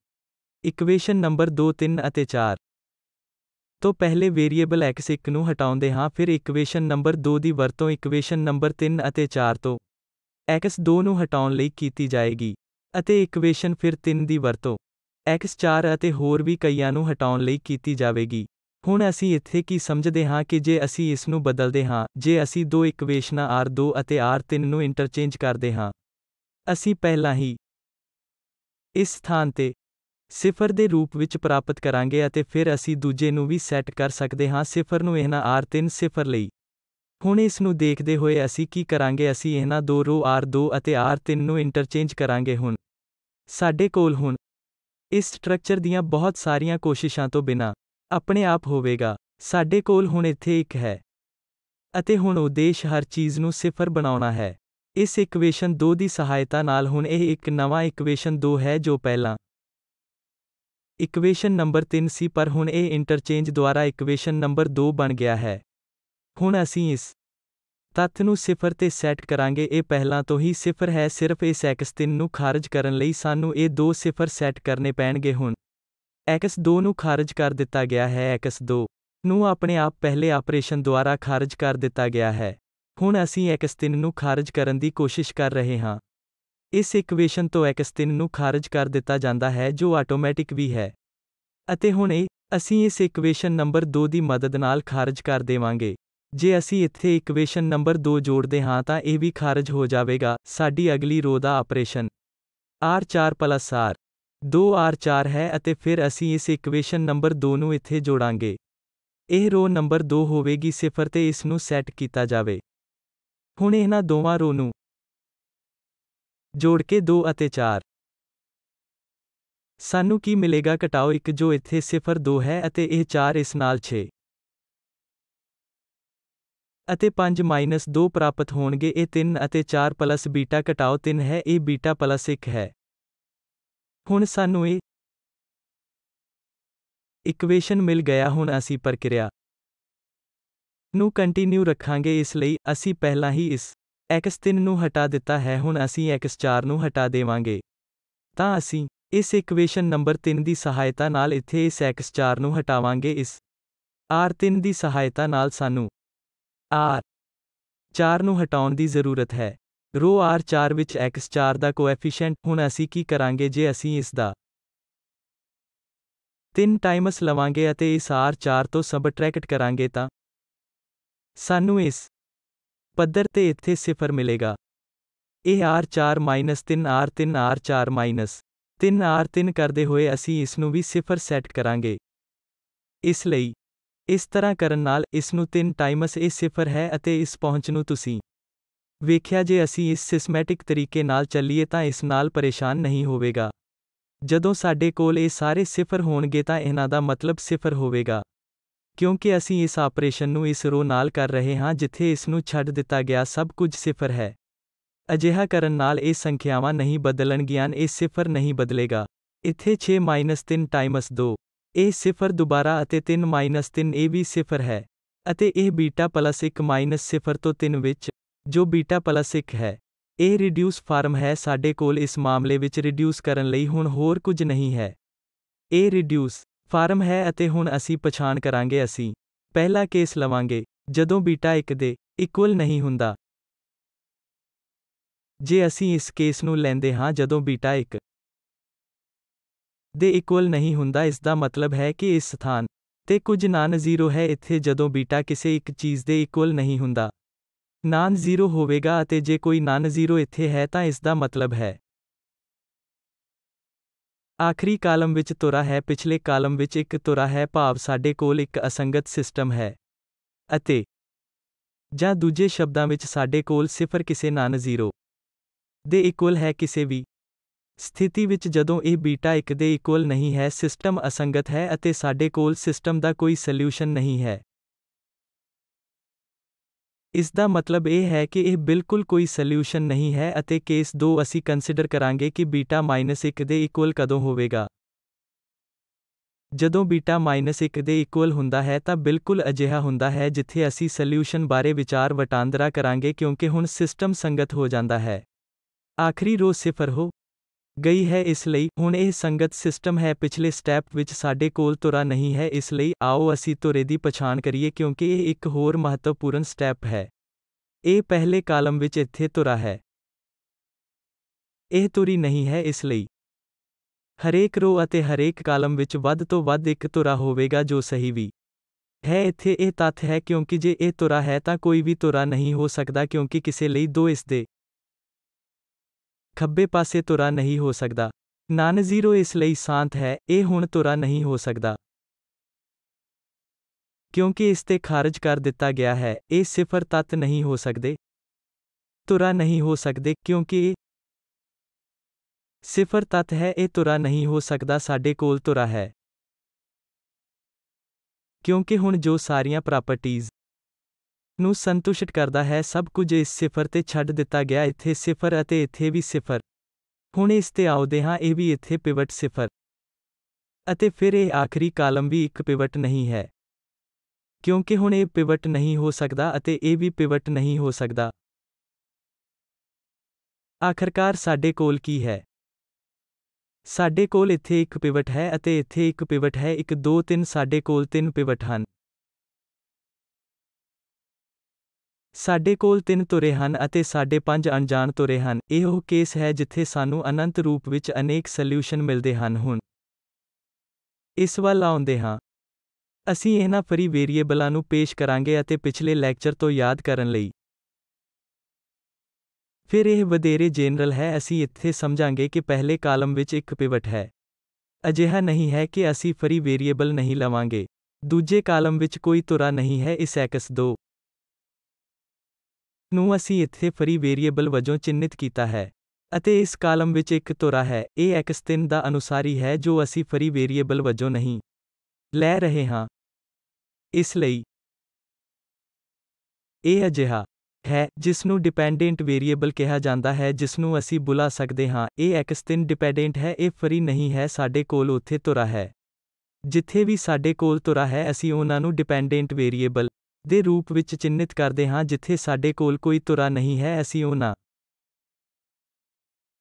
ਇਕੁਏਸ਼ਨ ਨੰਬਰ 2, 3 ਅਤੇ 4 ਤੋਂ ਪਹਿਲੇ ਵੇਰੀਏਬਲ x1 ਨੂੰ ਹਟਾਉਂਦੇ ਹਾਂ, ਫਿਰ ਇਕੁਏਸ਼ਨ ਨੰਬਰ 2 ਦੀ ਵਰਤੋਂ ਇਕੁਏਸ਼ਨ ਨੰਬਰ 3 ਅਤੇ 4 ਤੋਂ x2 ਨੂੰ ਹਟਾਉਣ ਲਈ ਕੀਤੀ ਜਾਏਗੀ, ਅਤੇ ਇਕੁਏਸ਼ਨ ਫਿਰ 3 ਦੀ ਵਰਤੋਂ x4 ਅਤੇ ਹੋਰ ਵੀ ਕਈਆਂ ਨੂੰ ਹਟਾਉਣ ਲਈ ਕੀਤੀ ਜਾਵੇਗੀ। ਹੁਣ ਅਸੀਂ ਇੱਥੇ ਕੀ ਸਮਝਦੇ ਹਾਂ ਕਿ ਜੇ ਅਸੀਂ ਇਸ ਨੂੰ ਬਦਲਦੇ ਹਾਂ, ਜੇ ਅਸੀਂ ਦੋ ਇਕੁਏਸ਼ਨਾਂ R2 ਅਤੇ R3 ਨੂੰ ਇੰਟਰਚੇਂਜ ਕਰਦੇ ਹਾਂ, ਅਸੀਂ ਪਹਿਲਾਂ ਹੀ ਇਸ ਸਥਾਨ ਤੇ ਸਿਫਰ ਦੇ ਰੂਪ ਵਿੱਚ ਪ੍ਰਾਪਤ ਕਰਾਂਗੇ ਅਤੇ ਫਿਰ ਅਸੀਂ ਦੂਜੇ ਨੂੰ ਵੀ ਸੈੱਟ ਕਰ ਸਕਦੇ ਹਾਂ ਸਿਫਰ ਨੂੰ ਇਹਨਾਂ R3 ਸਿਫਰ ਲਈ। ਹੁਣ ਇਸ ਨੂੰ ਦੇਖਦੇ ਹੋਏ ਅਸੀਂ ਕੀ ਕਰਾਂਗੇ, ਅਸੀਂ ਇਹਨਾਂ ਦੋ ਰੋ R2 ਅਤੇ R3 ਨੂੰ ਇੰਟਰਚੇਂਜ ਕਰਾਂਗੇ। ਹੁਣ ਸਾਡੇ ਕੋਲ ਹੁਣ ਇਸ ਸਟਰਕਚਰ ਦੀਆਂ ਬਹੁਤ ਸਾਰੀਆਂ ਕੋਸ਼ਿਸ਼ਾਂ ਤੋਂ ਬਿਨਾਂ ਆਪਣੇ ਆਪ ਹੋਵੇਗਾ। ਸਾਡੇ ਕੋਲ ਹੁਣ ਇੱਥੇ ਇੱਕ ਹੈ, ਅਤੇ ਹੁਣ ਉਦੇਸ਼ ਹਰ ਚੀਜ਼ ਨੂੰ ਸਿਫਰ ਬਣਾਉਣਾ ਹੈ। ਇਸ ਇਕੁਏਸ਼ਨ 2 ਦੀ ਸਹਾਇਤਾ ਨਾਲ ਹੁਣ ਇਹ ਇੱਕ ਨਵਾਂ ਇਕੁਏਸ਼ਨ 2 ਹੈ ਜੋ ਪਹਿਲਾਂ ਇਕੁਏਸ਼ਨ ਨੰਬਰ 3 ਸੀ, ਪਰ ਹੁਣ ਇਹ ਇੰਟਰਚੇਂਜ ਦੁਆਰਾ ਇਕੁਏਸ਼ਨ ਨੰਬਰ 2 ਬਣ ਗਿਆ ਹੈ। ਹੁਣ ਅਸੀਂ ਇਸ ਤੱਥ ਨੂੰ ਸਿਫਰ ਤੇ ਸੈੱਟ ਕਰਾਂਗੇ, ਇਹ ਪਹਿਲਾਂ ਤੋਂ ਹੀ ਸਿਫਰ ਹੈ, ਸਿਰਫ ਇਸ x3 ਨੂੰ ਖਾਰਜ ਕਰਨ ਲਈ ਸਾਨੂੰ ਇਹ ਦੋ ਸਿਫਰ ਸੈੱਟ ਕਰਨੇ ਪੈਣਗੇ। ਹੁਣ x2 ਨੂੰ ਖਾਰਜ ਕਰ ਦਿੱਤਾ ਗਿਆ ਹੈ, x2 ਨੂੰ ਆਪਣੇ ਆਪ ਪਹਿਲੇ ਆਪਰੇਸ਼ਨ ਦੁਆਰਾ ਖਾਰਜ ਕਰ ਦਿੱਤਾ ਗਿਆ ਹੈ। ਹੁਣ ਅਸੀਂ x3 ਨੂੰ ਖਾਰਜ ਕਰਨ ਦੀ ਕੋਸ਼ਿਸ਼ ਕਰ ਰਹੇ ਹਾਂ। ਇਸ ਇਕੁਏਸ਼ਨ ਤੋਂ x3 ਨੂੰ ਖਾਰਜ ਕਰ ਦਿੱਤਾ ਜਾਂਦਾ ਹੈ ਜੋ ਆਟੋਮੈਟਿਕ ਵੀ ਹੈ। ਅਤੇ ਹੁਣ ਅਸੀਂ ਇਸ ਇਕੁਏਸ਼ਨ ਨੰਬਰ 2 ਦੀ ਮਦਦ ਨਾਲ ਖਾਰਜ ਕਰ ਦੇਵਾਂਗੇ। ਜੇ ਅਸੀਂ ਇੱਥੇ ਇਕੁਏਸ਼ਨ ਨੰਬਰ 2 ਜੋੜਦੇ ਹਾਂ ਤਾਂ ਇਹ ਵੀ ਖਾਰਜ ਹੋ ਜਾਵੇਗਾ। ਸਾਡੀ ਅਗਲੀ ਰੋ ਦਾ operation R4 plus R2 R4 ਹੈ, ਅਤੇ ਫਿਰ ਅਸੀਂ ਇਸ ਇਕੁਏਸ਼ਨ ਨੰਬਰ 2 ਨੂੰ ਇੱਥੇ ਜੋੜਾਂਗੇ। ਇਹ ਰੋ ਨੰਬਰ 2 ਹੋਵੇਗੀ ਸਿਫਰ ਤੇ ਇਸ ਨੂੰ ਸੈੱਟ ਕੀਤਾ ਜਾਵੇ। ਹੁਣ ਇਹਨਾਂ ਦੋਵਾਂ ਰੋ ਨੂੰ ਜੋੜ ਕੇ 2 ਅਤੇ 4 ਸਾਨੂੰ ਕੀ ਮਿਲੇਗਾ, ਘਟਾਓ 1 ਜੋ ਇੱਥੇ ਸਿਫਰ 2 ਹੈ, ਅਤੇ ਇਹ 4 ਇਸ ਨਾਲ 6 ਅਤੇ 5-2 ਪ੍ਰਾਪਤ ਹੋਣਗੇ। ਇਹ 3 ਅਤੇ 4 ਪਲੱਸ ਬੀਟਾ ਘਟਾਓ 3 ਹੈ, ਇਹ ਬੀਟਾ ਪਲੱਸ 1 ਹੈ। ਹੁਣ ਸਾਨੂੰ ਇਹ ਇਕੁਏਸ਼ਨ ਮਿਲ ਗਿਆ। ਹੁਣ ਅਸੀਂ ਪ੍ਰਕਿਰਿਆ ਨੂੰ ਕੰਟੀਨਿਊ ਰੱਖਾਂਗੇ, ਇਸ ਲਈ ਅਸੀਂ ਪਹਿਲਾਂ ਹੀ ਇਸ x3 ਨੂੰ ਹਟਾ ਦਿੱਤਾ ਹੈ, ਹੁਣ ਅਸੀਂ x4 ਨੂੰ ਹਟਾ ਦੇਵਾਂਗੇ। ਤਾਂ ਅਸੀਂ ਇਸ ਇਕੁਏਸ਼ਨ ਨੰਬਰ 3 ਦੀ ਸਹਾਇਤਾ ਨਾਲ ਇੱਥੇ ਇਸ x4 ਨੂੰ ਹਟਾਵਾਂਗੇ। ਇਸ R3 ਦੀ ਸਹਾਇਤਾ ਨਾਲ ਸਾਨੂੰ R4 ਨੂੰ ਹਟਾਉਣ ਦੀ ਜ਼ਰੂਰਤ ਹੈ। ਰੋ R4 ਵਿੱਚ x4 ਦਾ ਕੋਐਫੀਸ਼ੀਐਂਟ। ਹੁਣ ਅਸੀਂ ਕੀ ਕਰਾਂਗੇ, ਜੇ ਅਸੀਂ ਇਸ ਦਾ 3 ਟਾਈਮਸ ਲਵਾਂਗੇ ਅਤੇ ਇਸ R4 ਤੋਂ ਸਬਟਰੈਕਟ ਕਰਾਂਗੇ ਤਾਂ ਸਾਨੂੰ ਇਸ ਪੱਧਰ ਤੇ ਇੱਥੇ ਸਿਫਰ ਮਿਲੇਗਾ। ਇਹ R4-3 R3 R4-3 R3 ਕਰਦੇ ਹੋਏ ਅਸੀਂ ਇਸ ਨੂੰ ਵੀ ਸਿਫਰ ਸੈੱਟ ਕਰਾਂਗੇ। ਇਸ ਲਈ ਇਸ ਤਰ੍ਹਾਂ ਕਰਨ ਨਾਲ ਇਸ ਨੂੰ 3 ਟਾਈਮਸ ਇਹ ਸਿਫਰ ਹੈ, ਅਤੇ ਇਸ ਪਹੁੰਚ ਨੂੰ ਤੁਸੀਂ ਵੇਖਿਆ। ਜੇ ਅਸੀਂ ਇਸ ਸਿਸਟਮੈਟਿਕ ਤਰੀਕੇ ਨਾਲ ਚੱਲੀਏ ਤਾਂ ਇਸ ਨਾਲ ਪਰੇਸ਼ਾਨ ਨਹੀਂ ਹੋਵੇਗਾ। ਜਦੋਂ ਸਾਡੇ ਕੋਲ ਇਹ ਸਾਰੇ ਸਿਫਰ ਹੋਣਗੇ ਤਾਂ ਇਹਨਾਂ ਦਾ ਮਤਲਬ ਸਿਫਰ ਹੋਵੇਗਾ, ਕਿਉਂਕਿ ਅਸੀਂ ਇਸ ਆਪਰੇਸ਼ਨ ਨੂੰ ਇਸ ਰੋ ਨਾਲ ਕਰ ਰਹੇ ਹਾਂ ਜਿੱਥੇ ਇਸ ਨੂੰ ਛੱਡ ਦਿੱਤਾ ਗਿਆ ਸਭ ਕੁਝ ਸਿਫਰ ਹੈ। ਅਜਿਹਾ ਕਰਨ ਨਾਲ ਇਹ ਸੰਖਿਆਵਾਂ ਨਹੀਂ ਬਦਲਣਗੀਆਂ, ਇਹ ਸਿਫਰ ਨਹੀਂ ਬਦਲੇਗਾ। ਇੱਥੇ 6-3 ਟਾਈਮਸ 2 ਇਹ ਸਿਫਰ ਦੁਬਾਰਾ, ਅਤੇ 3-3 ਇਹ ਵੀ ਸਿਫਰ ਹੈ, ਅਤੇ ਇਹ ਬੀਟਾ ਪਲੱਸ 1-0 ਤੋਂ 3 ਵਿੱਚ ਜੋ ਬੀਟਾ ਪਲੱਸ 1 ਹੈ। ਇਹ ਰਿਡਿਊਸ ਫਾਰਮ ਹੈ। ਸਾਡੇ ਕੋਲ ਇਸ ਮਾਮਲੇ ਵਿੱਚ ਰਿਡਿਊਸ ਕਰਨ ਲਈ ਹੁਣ ਹੋਰ ਕੁਝ ਨਹੀਂ ਹੈ। ਇਹ ਰਿਡਿਊਸ ਫਾਰਮ ਹੈ, ਅਤੇ ਹੁਣ ਅਸੀਂ ਪਛਾਣ ਕਰਾਂਗੇ। ਅਸੀਂ ਪਹਿਲਾ ਕੇਸ ਲਵਾਂਗੇ ਜਦੋਂ ਬੀਟਾ 1 ਦੇ ਇਕੁਅਲ ਨਹੀਂ ਹੁੰਦਾ। ਜੇ ਅਸੀਂ ਇਸ ਕੇਸ ਨੂੰ ਲੈਂਦੇ ਹਾਂ ਜਦੋਂ ਬੀਟਾ 1 ਦੇ ਇਕੁਅਲ ਨਹੀਂ ਹੁੰਦਾ, ਇਸ ਦਾ ਮਤਲਬ ਹੈ ਕਿ ਇਸ ਸਥਾਨ ਤੇ ਕੁਝ ਨਾਨ-ਜ਼ੀਰੋ ਹੈ। ਇੱਥੇ ਜਦੋਂ ਬੀਟਾ ਕਿਸੇ ਇੱਕ ਚੀਜ਼ ਦੇ ਇਕੁਅਲ ਨਹੀਂ ਹੁੰਦਾ, ਨਾਨ-ਜ਼ੀਰੋ ਹੋਵੇਗਾ, ਅਤੇ ਜੇ ਕੋਈ ਨਾਨ-ਜ਼ੀਰੋ ਇੱਥੇ ਹੈ ਤਾਂ ਇਸ ਦਾ ਮਤਲਬ ਹੈ ਆਖਰੀ ਕਾਲਮ ਵਿੱਚ ਧੁਰਾ ਹੈ, ਪਿਛਲੇ ਕਾਲਮ ਵਿੱਚ ਇੱਕ ਧੁਰਾ ਹੈ, ਭਾਵ ਸਾਡੇ ਕੋਲ ਇੱਕ ਅਸੰਗਤ ਸਿਸਟਮ ਹੈ, ਅਤੇ ਜਾਂ ਦੂਜੇ ਸ਼ਬਦਾਂ ਵਿੱਚ ਸਾਡੇ ਕੋਲ ਸਿਫਰ ਕਿਸੇ ਨਾਨ-ਜ਼ੀਰੋ ਦੇ ਇਕੁਅਲ ਹੈ। ਕਿਸੇ ਵੀ ਸਥਿਤੀ ਵਿੱਚ ਜਦੋਂ ਇਹ ਬੀਟਾ 1 ਦੇ ਇਕੁਅਲ ਨਹੀਂ ਹੈ, ਸਿਸਟਮ ਅਸੰਗਤ ਹੈ ਅਤੇ ਸਾਡੇ ਕੋਲ ਸਿਸਟਮ ਦਾ ਕੋਈ ਸੋਲਿਊਸ਼ਨ ਨਹੀਂ ਹੈ। ਇਸ ਦਾ ਮਤਲਬ ਇਹ ਹੈ ਕਿ ਇਹ ਬਿਲਕੁਲ ਕੋਈ ਸੋਲਿਊਸ਼ਨ ਨਹੀਂ ਹੈ ਅਤੇ ਕੇਸ 2 ਅਸੀਂ ਕੰਸੀਡਰ ਕਰਾਂਗੇ ਕਿ ਬੀਟਾ -1 ਦੇ ਇਕੁਅਲ ਕਦੋਂ ਹੋਵੇਗਾ। ਜਦੋਂ ਬੀਟਾ -1 ਦੇ ਇਕੁਅਲ ਹੁੰਦਾ ਹੈ ਤਾਂ ਬਿਲਕੁਲ ਅਜਿਹਾ ਹੁੰਦਾ ਹੈ ਜਿੱਥੇ ਅਸੀਂ ਸੋਲਿਊਸ਼ਨ ਬਾਰੇ ਵਿਚਾਰ ਵਟਾਂਦਰਾ ਕਰਾਂਗੇ ਕਿਉਂਕਿ ਹੁਣ ਸਿਸਟਮ ਸੰਗਤ ਹੋ ਜਾਂਦਾ ਹੈ। ਆਖਰੀ ਰੋ ਸਿਫਰ ਹੋ ਗਈ ਹੈ, ਇਸ ਲਈ ਹੁਣ ਇਹ ਸੰਗਤ ਸਿਸਟਮ ਹੈ। ਪਿਛਲੇ ਸਟੈਪ ਵਿੱਚ ਸਾਡੇ ਕੋਲ ਧੁਰਾ ਨਹੀਂ ਹੈ, ਇਸ ਲਈ ਆਓ ਅਸੀਂ ਧੁਰੇ ਦੀ ਪਛਾਣ ਕਰੀਏ ਕਿਉਂਕਿ ਇਹ ਇੱਕ ਹੋਰ ਮਹੱਤਵਪੂਰਨ ਸਟੈਪ ਹੈ। ਇਹ ਪਹਿਲੇ ਕਾਲਮ ਵਿੱਚ ਇੱਥੇ ਧੁਰਾ ਹੈ। ਇਹ ਧੁਰੀ ਨਹੀਂ ਹੈ, ਇਸ ਲਈ ਹਰੇਕ ਰੋ ਅਤੇ ਹਰੇਕ ਕਾਲਮ ਵਿੱਚ ਵੱਧ ਤੋਂ ਵੱਧ ਇੱਕ ਧੁਰਾ ਹੋਵੇਗਾ ਜੋ ਸਹੀ ਵੀ ਹੈ। ਇੱਥੇ ਇਹ ਤੱਥ ਹੈ ਕਿਉਂਕਿ ਜੇ ਇਹ ਧੁਰਾ ਹੈ ਤਾਂ ਕੋਈ ਵੀ ਧੁਰਾ ਨਹੀਂ ਹੋ ਸਕਦਾ ਕਿਉਂਕਿ ਕਿਸੇ ਲਈ 2 ਇਸ ਦੇ ਖੱਬੇ ਪਾਸੇ ਧੁਰਾ ਨਹੀਂ ਹੋ ਸਕਦਾ। ਨਾਨ-ਜ਼ੀਰੋ ਇਸ ਲਈ ਸ਼ਾਂਤ ਹੈ, ਇਹ ਹੁਣ ਧੁਰਾ ਨਹੀਂ ਹੋ ਸਕਦਾ ਕਿਉਂਕਿ ਇਸ ਤੇ ਖਾਰਜ ਕਰ ਦਿੱਤਾ ਗਿਆ ਹੈ। ਇਹ ਸਿਫਰ ਤੱਤ ਨਹੀਂ ਹੋ ਸਕਦੇ, ਧੁਰਾ ਨਹੀਂ ਹੋ ਸਕਦੇ ਕਿਉਂਕਿ ਇਹ ਸਿਫਰ ਤੱਤ ਹੈ। ਇਹ ਧੁਰਾ ਨਹੀਂ ਹੋ ਸਕਦਾ, ਸਾਡੇ ਕੋਲ ਧੁਰਾ ਹੈ ਕਿਉਂਕਿ ਹੁਣ ਜੋ ਸਾਰੀਆਂ ਪ੍ਰਾਪਰਟੀਜ਼ ਨੂੰ ਸੰਤੁਸ਼ਟ ਕਰਦਾ ਹੈ, ਸਭ ਕੁਝ ਇਸ ਸਿਫਰ ਤੇ ਛੱਡ ਦਿੱਤਾ ਗਿਆ। ਇੱਥੇ ਸਿਫਰ ਅਤੇ ਇੱਥੇ ਵੀ ਸਿਫਰ। ਹੁਣ ਇਸ ਤੇ ਆਉਂਦੇ ਹਾਂ, ਇਹ ਵੀ ਇੱਥੇ ਪਿਵਟ ਸਿਫਰ ਅਤੇ ਫਿਰ ਇਹ ਆਖਰੀ ਕਾਲਮ ਵੀ ਇੱਕ ਪਿਵਟ ਨਹੀਂ ਹੈ ਕਿਉਂਕਿ ਹੁਣ ਇਹ ਪਿਵਟ ਨਹੀਂ ਹੋ ਸਕਦਾ ਅਤੇ ਇਹ ਵੀ ਪਿਵਟ ਨਹੀਂ ਹੋ ਸਕਦਾ। ਆਖਰਕਾਰ ਸਾਡੇ ਕੋਲ ਕੀ ਹੈ? ਸਾਡੇ ਕੋਲ ਇੱਥੇ ਇੱਕ ਪਿਵਟ ਹੈ ਅਤੇ ਇੱਥੇ ਇੱਕ ਪਿਵਟ ਹੈ। 1 2 3 ਸਾਡੇ ਕੋਲ 3 ਪਿਵਟ ਹਨ। ਸਾਡੇ ਕੋਲ 3 ਧੁਰੇ ਹਨ ਅਤੇ ਸਾਡੇ 5 ਅਣਜਾਣ ਧੁਰੇ ਹਨ। ਇਹ ਉਹ ਕੇਸ ਹੈ ਜਿੱਥੇ ਸਾਨੂੰ ਅਨੰਤ ਰੂਪ ਵਿੱਚ ਅਨੇਕ ਸੋਲਿਊਸ਼ਨ ਮਿਲਦੇ ਹਨ। ਹੁਣ ਇਸ ਵੱਲ ਆਉਂਦੇ ਹਾਂ। ਅਸੀਂ ਇਹਨਾਂ ਫਰੀ ਵੇਰੀਏਬਲਾਂ ਨੂੰ ਪੇਸ਼ ਕਰਾਂਗੇ ਅਤੇ ਪਿਛਲੇ ਲੈਕਚਰ ਤੋਂ ਯਾਦ ਕਰਨ ਲਈ ਫਿਰ ਇਹ ਵਧੇਰੇ ਜੇਨਰਲ ਹੈ। ਅਸੀਂ ਇੱਥੇ ਸਮਝਾਂਗੇ ਕਿ ਪਹਿਲੇ ਕਾਲਮ ਵਿੱਚ ਇੱਕ ਪਿਵਟ ਹੈ। ਅਜਿਹਾ ਨਹੀਂ ਹੈ ਕਿ ਅਸੀਂ ਫਰੀ ਵੇਰੀਏਬਲ ਨਹੀਂ ਲਵਾਂਗੇ। ਦੂਜੇ ਕਾਲਮ ਵਿੱਚ ਕੋਈ ਧੁਰਾ ਨਹੀਂ ਹੈ। ਇਸ x2 ਨੂੰ ਅਸੀਂ ਇੱਥੇ ਫਰੀ ਵੇਰੀਏਬਲ ਵਜੋਂ ਚਿੰਨ੍ਹਿਤ ਕੀਤਾ ਹੈ ਅਤੇ ਇਸ ਕਾਲਮ ਵਿੱਚ ਇੱਕ ਧੁਰਾ ਹੈ। ਇਹ x3 ਦਾ ਅਨੁਸਾਰੀ ਹੈ ਜੋ ਅਸੀਂ ਫਰੀ ਵੇਰੀਏਬਲ ਵਜੋਂ ਨਹੀਂ ਲੈ ਰਹੇ ਹਾਂ। ਇਸ ਲਈ ਇਹ ਅਜਿਹਾ ਹੈ ਜਿਸ ਨੂੰ ਡਿਪੈਂਡੈਂਟ ਵੇਰੀਏਬਲ ਕਿਹਾ ਜਾਂਦਾ ਹੈ, ਜਿਸ ਨੂੰ ਅਸੀਂ ਬੁਲਾ ਸਕਦੇ ਹਾਂ। ਇਹ x3 ਡਿਪੈਂਡੈਂਟ ਹੈ, ਇਹ ਫਰੀ ਨਹੀਂ ਹੈ। ਸਾਡੇ ਕੋਲ ਉੱਥੇ ਧੁਰਾ ਹੈ। ਜਿੱਥੇ ਵੀ ਸਾਡੇ ਕੋਲ ਧੁਰਾ ਹੈ, ਅਸੀਂ ਉਹਨਾਂ ਨੂੰ ਡਿਪੈਂਡੈਂਟ ਵੇਰੀਏਬਲ ਦੇ ਰੂਪ ਵਿੱਚ ਚਿੰਨ੍ਹਿਤ ਕਰਦੇ ਹਾਂ। ਜਿੱਥੇ ਸਾਡੇ ਕੋਲ ਕੋਈ ਧੁਰਾ ਨਹੀਂ ਹੈ, ਅਸੀਂ ਉਹਨਾਂ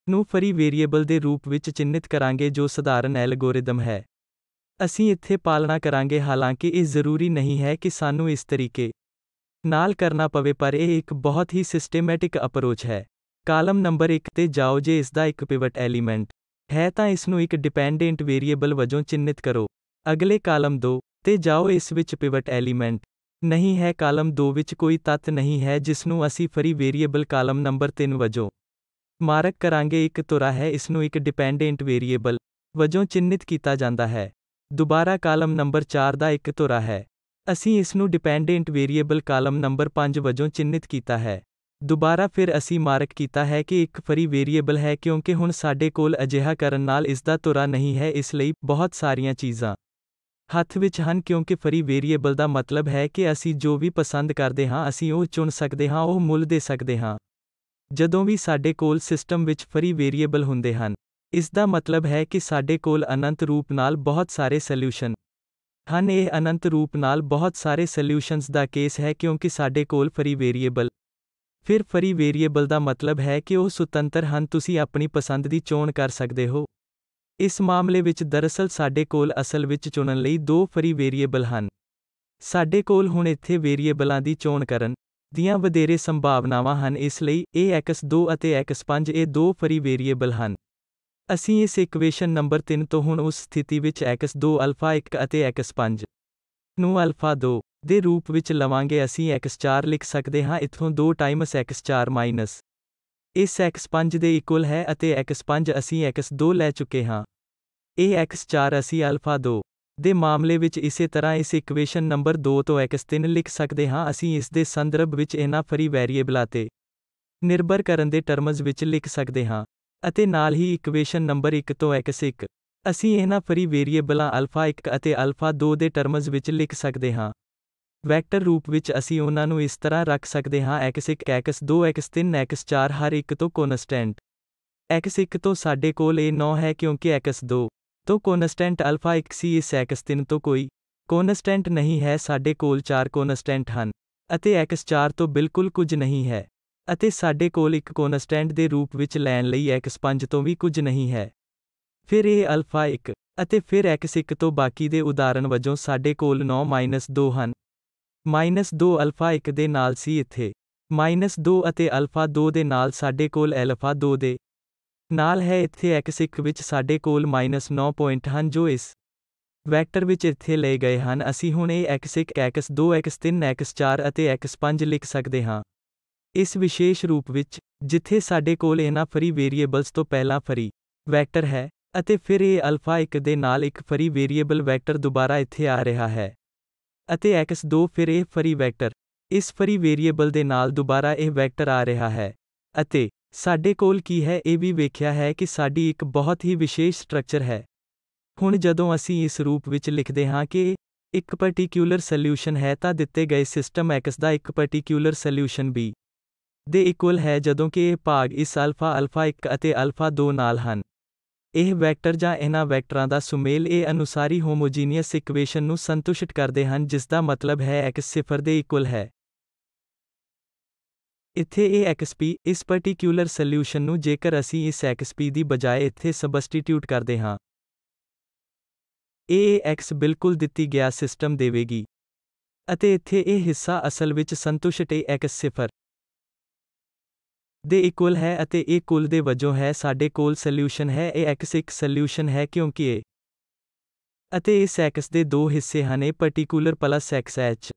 ਨੂੰ ਫਰੀ ਵੇਰੀਏਬਲ ਦੇ ਰੂਪ ਵਿੱਚ ਚਿੰਨ੍ਹਿਤ ਕਰਾਂਗੇ ਜੋ ਸਧਾਰਨ ਐਲਗੋਰਿਦਮ ਹੈ। ਅਸੀਂ ਇੱਥੇ ਪਾਲਣਾ ਕਰਾਂਗੇ, ਹਾਲਾਂਕਿ ਇਹ ਜ਼ਰੂਰੀ ਨਹੀਂ ਹੈ ਕਿ ਸਾਨੂੰ ਇਸ ਤਰੀਕੇ ਨਾਲ ਕਰਨਾ ਪਵੇ, ਪਰ ਇਹ ਇੱਕ ਬਹੁਤ ਹੀ ਸਿਸਟੇਮੈਟਿਕ ਅਪਰੋਚ ਹੈ। ਕਾਲਮ ਨੰਬਰ 1 ਤੇ ਜਾਓ। ਜੇ ਇਸ ਦਾ ਇੱਕ ਪਿਵਟ ਐਲੀਮੈਂਟ ਹੈ ਤਾਂ ਇਸ ਨੂੰ ਇੱਕ ਡਿਪੈਂਡੈਂਟ ਵੇਰੀਏਬਲ ਵਜੋਂ ਚਿੰਨ੍ਹਿਤ ਕਰੋ। ਅਗਲੇ ਕਾਲਮ 2 ਤੇ ਜਾਓ। ਇਸ ਵਿੱਚ ਪਿਵਟ ਐਲੀਮੈਂਟ ਨਹੀਂ ਹੈ। ਕਾਲਮ 2 ਵਿੱਚ ਕੋਈ ਤੱਤ ਨਹੀਂ ਹੈ ਜਿਸ ਨੂੰ ਅਸੀਂ ਫਰੀ ਵੇਰੀਏਬਲ ਕਾਲਮ ਨੰਬਰ 3 ਵਜੋਂ ਮਾਰਕ ਕਰਾਂਗੇ। ਇੱਕ ਧੁਰਾ ਹੈ, ਇਸ ਨੂੰ ਇੱਕ ਡਿਪੈਂਡੈਂਟ ਵੇਰੀਏਬਲ ਵਜੋਂ ਚਿੰਨ੍ਹਿਤ ਕੀਤਾ ਜਾਂਦਾ ਹੈ। ਦੁਬਾਰਾ ਕਾਲਮ ਨੰਬਰ 4 ਦਾ ਇੱਕ ਧੁਰਾ ਹੈ। ਅਸੀਂ ਇਸ ਨੂੰ ਡਿਪੈਂਡੈਂਟ ਵੇਰੀਏਬਲ ਕਾਲਮ ਨੰਬਰ 5 ਵਜੋਂ ਚਿੰਨ੍ਹਿਤ ਕੀਤਾ ਹੈ। ਦੁਬਾਰਾ ਫਿਰ ਅਸੀਂ ਮਾਰਕ ਕੀਤਾ ਹੈ ਕਿ ਇੱਕ ਫਰੀ ਵੇਰੀਏਬਲ ਹੈ ਕਿਉਂਕਿ ਹੁਣ ਸਾਡੇ ਕੋਲ ਅਜਿਹਾ ਕਰਨ ਨਾਲ ਇਸ ਦਾ ਧੁਰਾ ਨਹੀਂ ਹੈ। ਇਸ ਲਈ ਬਹੁਤ ਸਾਰੀਆਂ ਚੀਜ਼ਾਂ ਹੱਥ ਵਿੱਚ ਹਨ ਕਿਉਂਕਿ ਫਰੀ ਵੇਰੀਏਬਲ ਦਾ ਮਤਲਬ ਹੈ ਕਿ ਅਸੀਂ ਜੋ ਵੀ ਪਸੰਦ ਕਰਦੇ ਹਾਂ ਅਸੀਂ ਉਹ ਚੁਣ ਸਕਦੇ ਹਾਂ, ਉਹ ਮੁੱਲ ਦੇ ਸਕਦੇ ਹਾਂ। ਜਦੋਂ ਵੀ ਸਾਡੇ ਕੋਲ ਸਿਸਟਮ ਵਿੱਚ ਫਰੀ ਵੇਰੀਏਬਲ ਹੁੰਦੇ ਹਨ, ਇਸ ਦਾ ਮਤਲਬ ਹੈ ਕਿ ਸਾਡੇ ਕੋਲ ਅਨੰਤ ਰੂਪ ਨਾਲ ਬਹੁਤ ਸਾਰੇ ਸੋਲਿਊਸ਼ਨ ਹਨ। ਇਹ ਅਨੰਤ ਰੂਪ ਨਾਲ ਬਹੁਤ ਸਾਰੇ ਸੋਲਿਊਸ਼ਨਜ਼ ਦਾ ਕੇਸ ਹੈ ਕਿਉਂਕਿ ਸਾਡੇ ਕੋਲ ਫਰੀ ਵੇਰੀਏਬਲ ਫਿਰ ਫਰੀ ਵੇਰੀਏਬਲ ਦਾ ਮਤਲਬ ਹੈ ਕਿ ਉਹ ਸੁਤੰਤਰ ਹਨ। ਤੁਸੀਂ ਆਪਣੀ ਪਸੰਦ ਦੀ ਚੋਣ ਕਰ ਸਕਦੇ ਹੋ। ਇਸ ਮਾਮਲੇ ਵਿੱਚ ਦਰਅਸਲ ਸਾਡੇ ਕੋਲ ਅਸਲ ਵਿੱਚ ਚੁਣਨ ਲਈ 2 ਫਰੀ ਵੇਰੀਏਬਲ ਹਨ। ਸਾਡੇ ਕੋਲ ਹੁਣ ਇੱਥੇ ਵੇਰੀਏਬਲਾਂ ਦੀ ਚੋਣ ਕਰਨ ਦੀਆਂ ਵਧੇਰੇ ਸੰਭਾਵਨਾਵਾਂ ਹਨ। ਇਸ ਲਈ ਇਹ x2 ਅਤੇ x5 ਇਹ 2 ਫਰੀ ਵੇਰੀਏਬਲ ਹਨ। ਅਸੀਂ ਇਸ ਇਕੁਏਸ਼ਨ ਨੰਬਰ 3 ਤੋਂ ਹੁਣ ਉਸ ਸਥਿਤੀ ਵਿੱਚ x2 ਅਲਫਾ 1 ਅਤੇ x5 ਨੂੰ ਅਲਫਾ 2 ਦੇ ਰੂਪ ਵਿੱਚ ਲਵਾਂਗੇ। ਅਸੀਂ x4 ਲਿਖ ਸਕਦੇ ਹਾਂ ਇੱਥੋਂ 2 ਟਾਈਮਸ x4 ਮਾਈਨਸ ਇਸ x5 ਦੇ ਇਕੁਅਲ ਹੈ ਅਤੇ x5 ਅਸੀਂ x2 ਲੈ ਚੁੱਕੇ ਹਾਂ। ਇਹ x4 ਅਸੀਂ ਅਲਫਾ 2 ਦੇ ਮਾਮਲੇ ਵਿੱਚ ਇਸੇ ਤਰ੍ਹਾਂ ਇਸ ਇਕੁਏਸ਼ਨ ਨੰਬਰ 2 ਤੋਂ x3 ਲਿਖ ਸਕਦੇ ਹਾਂ। ਅਸੀਂ ਇਸ ਦੇ ਸੰਦਰਭ ਵਿੱਚ ਇਹਨਾਂ ਫਰੀ ਵੇਰੀਏਬਲਾਂ ਤੇ ਨਿਰਭਰ ਕਰਨ ਦੇ ਟਰਮਜ਼ ਵਿੱਚ ਲਿਖ ਸਕਦੇ ਹਾਂ। ਅਤੇ ਨਾਲ ਹੀ ਇਕੁਏਸ਼ਨ ਨੰਬਰ 1 ਤੋਂ x1 ਅਸੀਂ ਇਹਨਾਂ ਫਰੀ ਵੇਰੀਏਬਲਾਂ ਅਲਫਾ 1 ਅਤੇ ਅਲਫਾ 2 ਦੇ ਟਰਮਜ਼ ਵਿੱਚ ਲਿਖ ਸਕਦੇ ਹਾਂ। ਵੈਕਟਰ ਰੂਪ ਵਿੱਚ ਅਸੀਂ ਉਹਨਾਂ ਨੂੰ ਇਸ ਤਰ੍ਹਾਂ ਰੱਖ ਸਕਦੇ ਹਾਂ x1 x2 x3 x4 ਹਰ ਇੱਕ ਤੋਂ ਕੋਨਸਟੈਂਟ। x1 ਤੋਂ ਸਾਡੇ ਕੋਲ ਇਹ 9 ਹੈ ਕਿਉਂਕਿ x2 ਤੋਂ ਕੋਨਸਟੈਂਟ ਅਲਫਾ 1 ਸੀ। ਇਸ x3 ਤੋਂ ਕੋਈ ਕੋਨਸਟੈਂਟ ਨਹੀਂ ਹੈ, ਸਾਡੇ ਕੋਲ 4 ਕੋਨਸਟੈਂਟ ਹਨ ਅਤੇ x4 ਤੋਂ ਬਿਲਕੁਲ ਕੁਝ ਨਹੀਂ ਹੈ ਅਤੇ ਸਾਡੇ ਕੋਲ ਇੱਕ ਕੋਨਸਟੈਂਟ ਦੇ ਰੂਪ ਵਿੱਚ ਲੈਣ ਲਈ x5 ਤੋਂ ਵੀ ਕੁਝ ਨਹੀਂ ਹੈ। ਫਿਰ ਇਹ ਅਲਫਾ 1 ਅਤੇ ਫਿਰ x1 ਤੋਂ ਬਾਕੀ ਦੇ ਉਦਾਹਰਣ ਵਜੋਂ ਸਾਡੇ ਕੋਲ 9-2 ਹਨ। -2 ਅਲਫਾ 1 ਦੇ ਨਾਲ ਸੀ ਇੱਥੇ, -2 ਅਤੇ ਅਲਫਾ 2 ਦੇ ਨਾਲ ਸਾਡੇ ਕੋਲ ਅਲਫਾ 2 ਦੇ ਨਾਲ ਹੈ। ਇੱਥੇ x1 ਵਿੱਚ ਸਾਡੇ ਕੋਲ -9 ਪੁਆਇੰਟ ਹਨ ਜੋ ਇਸ ਵੈਕਟਰ ਵਿੱਚ ਇੱਥੇ ਲਏ ਗਏ ਹਨ। ਅਸੀਂ ਹੁਣ ਇਹ x1 x2 x3 x4 ਅਤੇ x5 ਲਿਖ ਸਕਦੇ ਹਾਂ ਇਸ ਵਿਸ਼ੇਸ਼ ਰੂਪ ਵਿੱਚ, ਜਿੱਥੇ ਸਾਡੇ ਕੋਲ ਇਹਨਾਂ ਫਰੀ ਵੇਰੀਏਬਲਸ ਤੋਂ ਪਹਿਲਾਂ ਫਰੀ ਵੈਕਟਰ ਹੈ ਅਤੇ ਫਿਰ ਇਹ ਅਲਫਾ 1 ਦੇ ਨਾਲ ਇੱਕ ਫਰੀ ਵੇਰੀਏਬਲ ਵੈਕਟਰ ਦੁਬਾਰਾ ਇੱਥੇ ਆ ਰਿਹਾ ਹੈ ਅਤੇ x2 ਫਿਰ ਇਹ ਫਰੀ ਵੈਕਟਰ ਇਸ ਫਰੀ ਵੇਰੀਏਬਲ ਦੇ ਨਾਲ ਦੁਬਾਰਾ ਇਹ ਵੈਕਟਰ ਆ ਰਿਹਾ ਹੈ। ਅਤੇ ਸਾਡੇ ਕੋਲ ਕੀ ਹੈ ਇਹ ਵੀ ਵੇਖਿਆ ਹੈ ਕਿ ਸਾਡੀ ਇੱਕ ਬਹੁਤ ਹੀ ਵਿਸ਼ੇਸ਼ ਸਟਰਕਚਰ ਹੈ। ਹੁਣ ਜਦੋਂ ਅਸੀਂ ਇਸ ਰੂਪ ਵਿੱਚ ਲਿਖਦੇ ਹਾਂ ਕਿ ਇੱਕ ਪਾਰਟਿਕਿਊਲਰ ਸੋਲਿਊਸ਼ਨ ਹੈ ਤਾਂ ਦਿੱਤੇ ਗਏ ਸਿਸਟਮ x ਦਾ ਇੱਕ ਪਾਰਟਿਕਿਊਲਰ ਸੋਲਿਊਸ਼ਨ b ਦੇ ਇਕੁਅਲ ਹੈ ਜਦੋਂ ਕਿ ਇਹ ਭਾਗ ਇਸ ਅਲਫਾ 1 ਅਤੇ ਅਲਫਾ 2 ਨਾਲ ਹਨ। ਇਹ ਵੈਕਟਰ ਜਾਂ ਇਹਨਾਂ ਵੈਕਟਰਾਂ ਦਾ ਸੁਮੇਲ ਇਹ ਅਨੁਸਾਰੀ ਹੋਮੋਜੀਨੀਅਸ ਇਕੁਏਸ਼ਨ ਨੂੰ ਸੰਤੁਸ਼ਟ ਕਰਦੇ ਹਨ ਜਿਸਦਾ ਮਤਲਬ ਹੈ x 0 ਦੇ ਇਕੁਅਲ ਹੈ। ਇੱਥੇ ਇਹ xp ਇਸ ਪਾਰਟਿਕਿਊਲਰ ਸੋਲਿਊਸ਼ਨ ਨੂੰ ਜੇਕਰ ਅਸੀਂ ਇਸ xp ਦੀ ਬਜਾਏ ਇੱਥੇ ਸਬਸਟੀਟਿਊਟ ਕਰਦੇ ਹਾਂ ਇਹ x ਬਿਲਕੁਲ ਦਿੱਤੀ ਗਿਆ ਸਿਸਟਮ ਦੇਵੇਗੀ ਅਤੇ ਇੱਥੇ ਇਹ ਹਿੱਸਾ ਅਸਲ ਵਿੱਚ ਸੰਤੁਸ਼ਟ ਇਹ x 0 ਦੇ ਇਕੁਅਲ ਹੈ ਅਤੇ ਇਹ ਕੁੱਲ ਦੇ ਵਜੋਂ ਹੈ ਸਾਡੇ ਕੋਲ ਸੋਲਿਊਸ਼ਨ ਹੈ। ਇਹ x ਇੱਕ ਸੋਲਿਊਸ਼ਨ ਹੈ ਕਿਉਂਕਿ ਇਹ ਅਤੇ ਇਸ x ਦੇ ਦੋ ਹਿੱਸੇ ਹਨ ਇਹ ਪਾਰਟਿਕੂਲਰ ਪਲਸ xh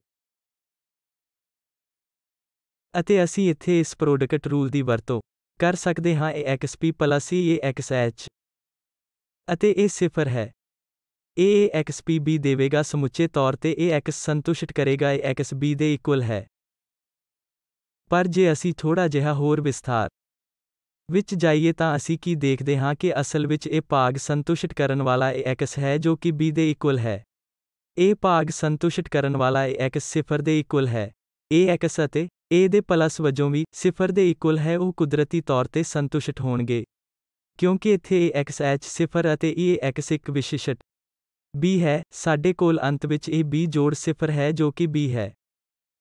ਅਤੇ ਅਸੀਂ ਇੱਥੇ ਇਸ ਪ੍ਰੋਡਕਟ ਰੂਲ ਦੀ ਵਰਤੋਂ ਕਰ ਸਕਦੇ ਹਾਂ ਇਹ xp ਪਲਸ ਇਹ xh ਅਤੇ ਇਹ 0 ਹੈ। ਇਹ xp b ਦੇਵੇਗਾ ਸਮੁੱਚੇ ਤੌਰ ਤੇ ਇਹ x ਸੰਤੁਸ਼ਟ ਕਰੇਗਾ ਇਹ x b ਦੇ ਇਕੁਅਲ ਹੈ। ਪਰ ਜੇ ਅਸੀਂ ਥੋੜਾ ਜਿਹਾ ਹੋਰ ਵਿਸਥਾਰ ਵਿੱਚ ਜਾਈਏ ਤਾਂ ਅਸੀਂ ਕੀ ਦੇਖਦੇ ਹਾਂ ਕਿ ਅਸਲ ਵਿੱਚ ਇਹ ਭਾਗ ਸੰਤੁਸ਼ਟ ਕਰਨ ਵਾਲਾ ਇਹ x ਹੈ ਜੋ ਕਿ b ਦੇ ਇਕੁਅਲ ਹੈ। ਇਹ ਭਾਗ ਸੰਤੁਸ਼ਟ ਕਰਨ ਵਾਲਾ ਇਹ x 0 ਦੇ ਇਕੁਅਲ ਹੈ। ਇਹ x ਅਤੇ a ਦੇ ਪਲਸ ਵਜੋਂ ਵੀ 0 ਦੇ ਇਕੁਅਲ ਹੈ ਉਹ ਕੁਦਰਤੀ ਤੌਰ ਤੇ ਸੰਤੁਸ਼ਟ ਹੋਣਗੇ ਕਿਉਂਕਿ ਇੱਥੇ ਇਹ xh 0 ਅਤੇ ਇਹ x ਇੱਕ ਵਿਸ਼ਿਸ਼ਟ b ਹੈ। ਸਾਡੇ ਕੋਲ ਅੰਤ ਵਿੱਚ ਇਹ b ਜੋੜ 0 ਹੈ ਜੋ ਕਿ b ਹੈ।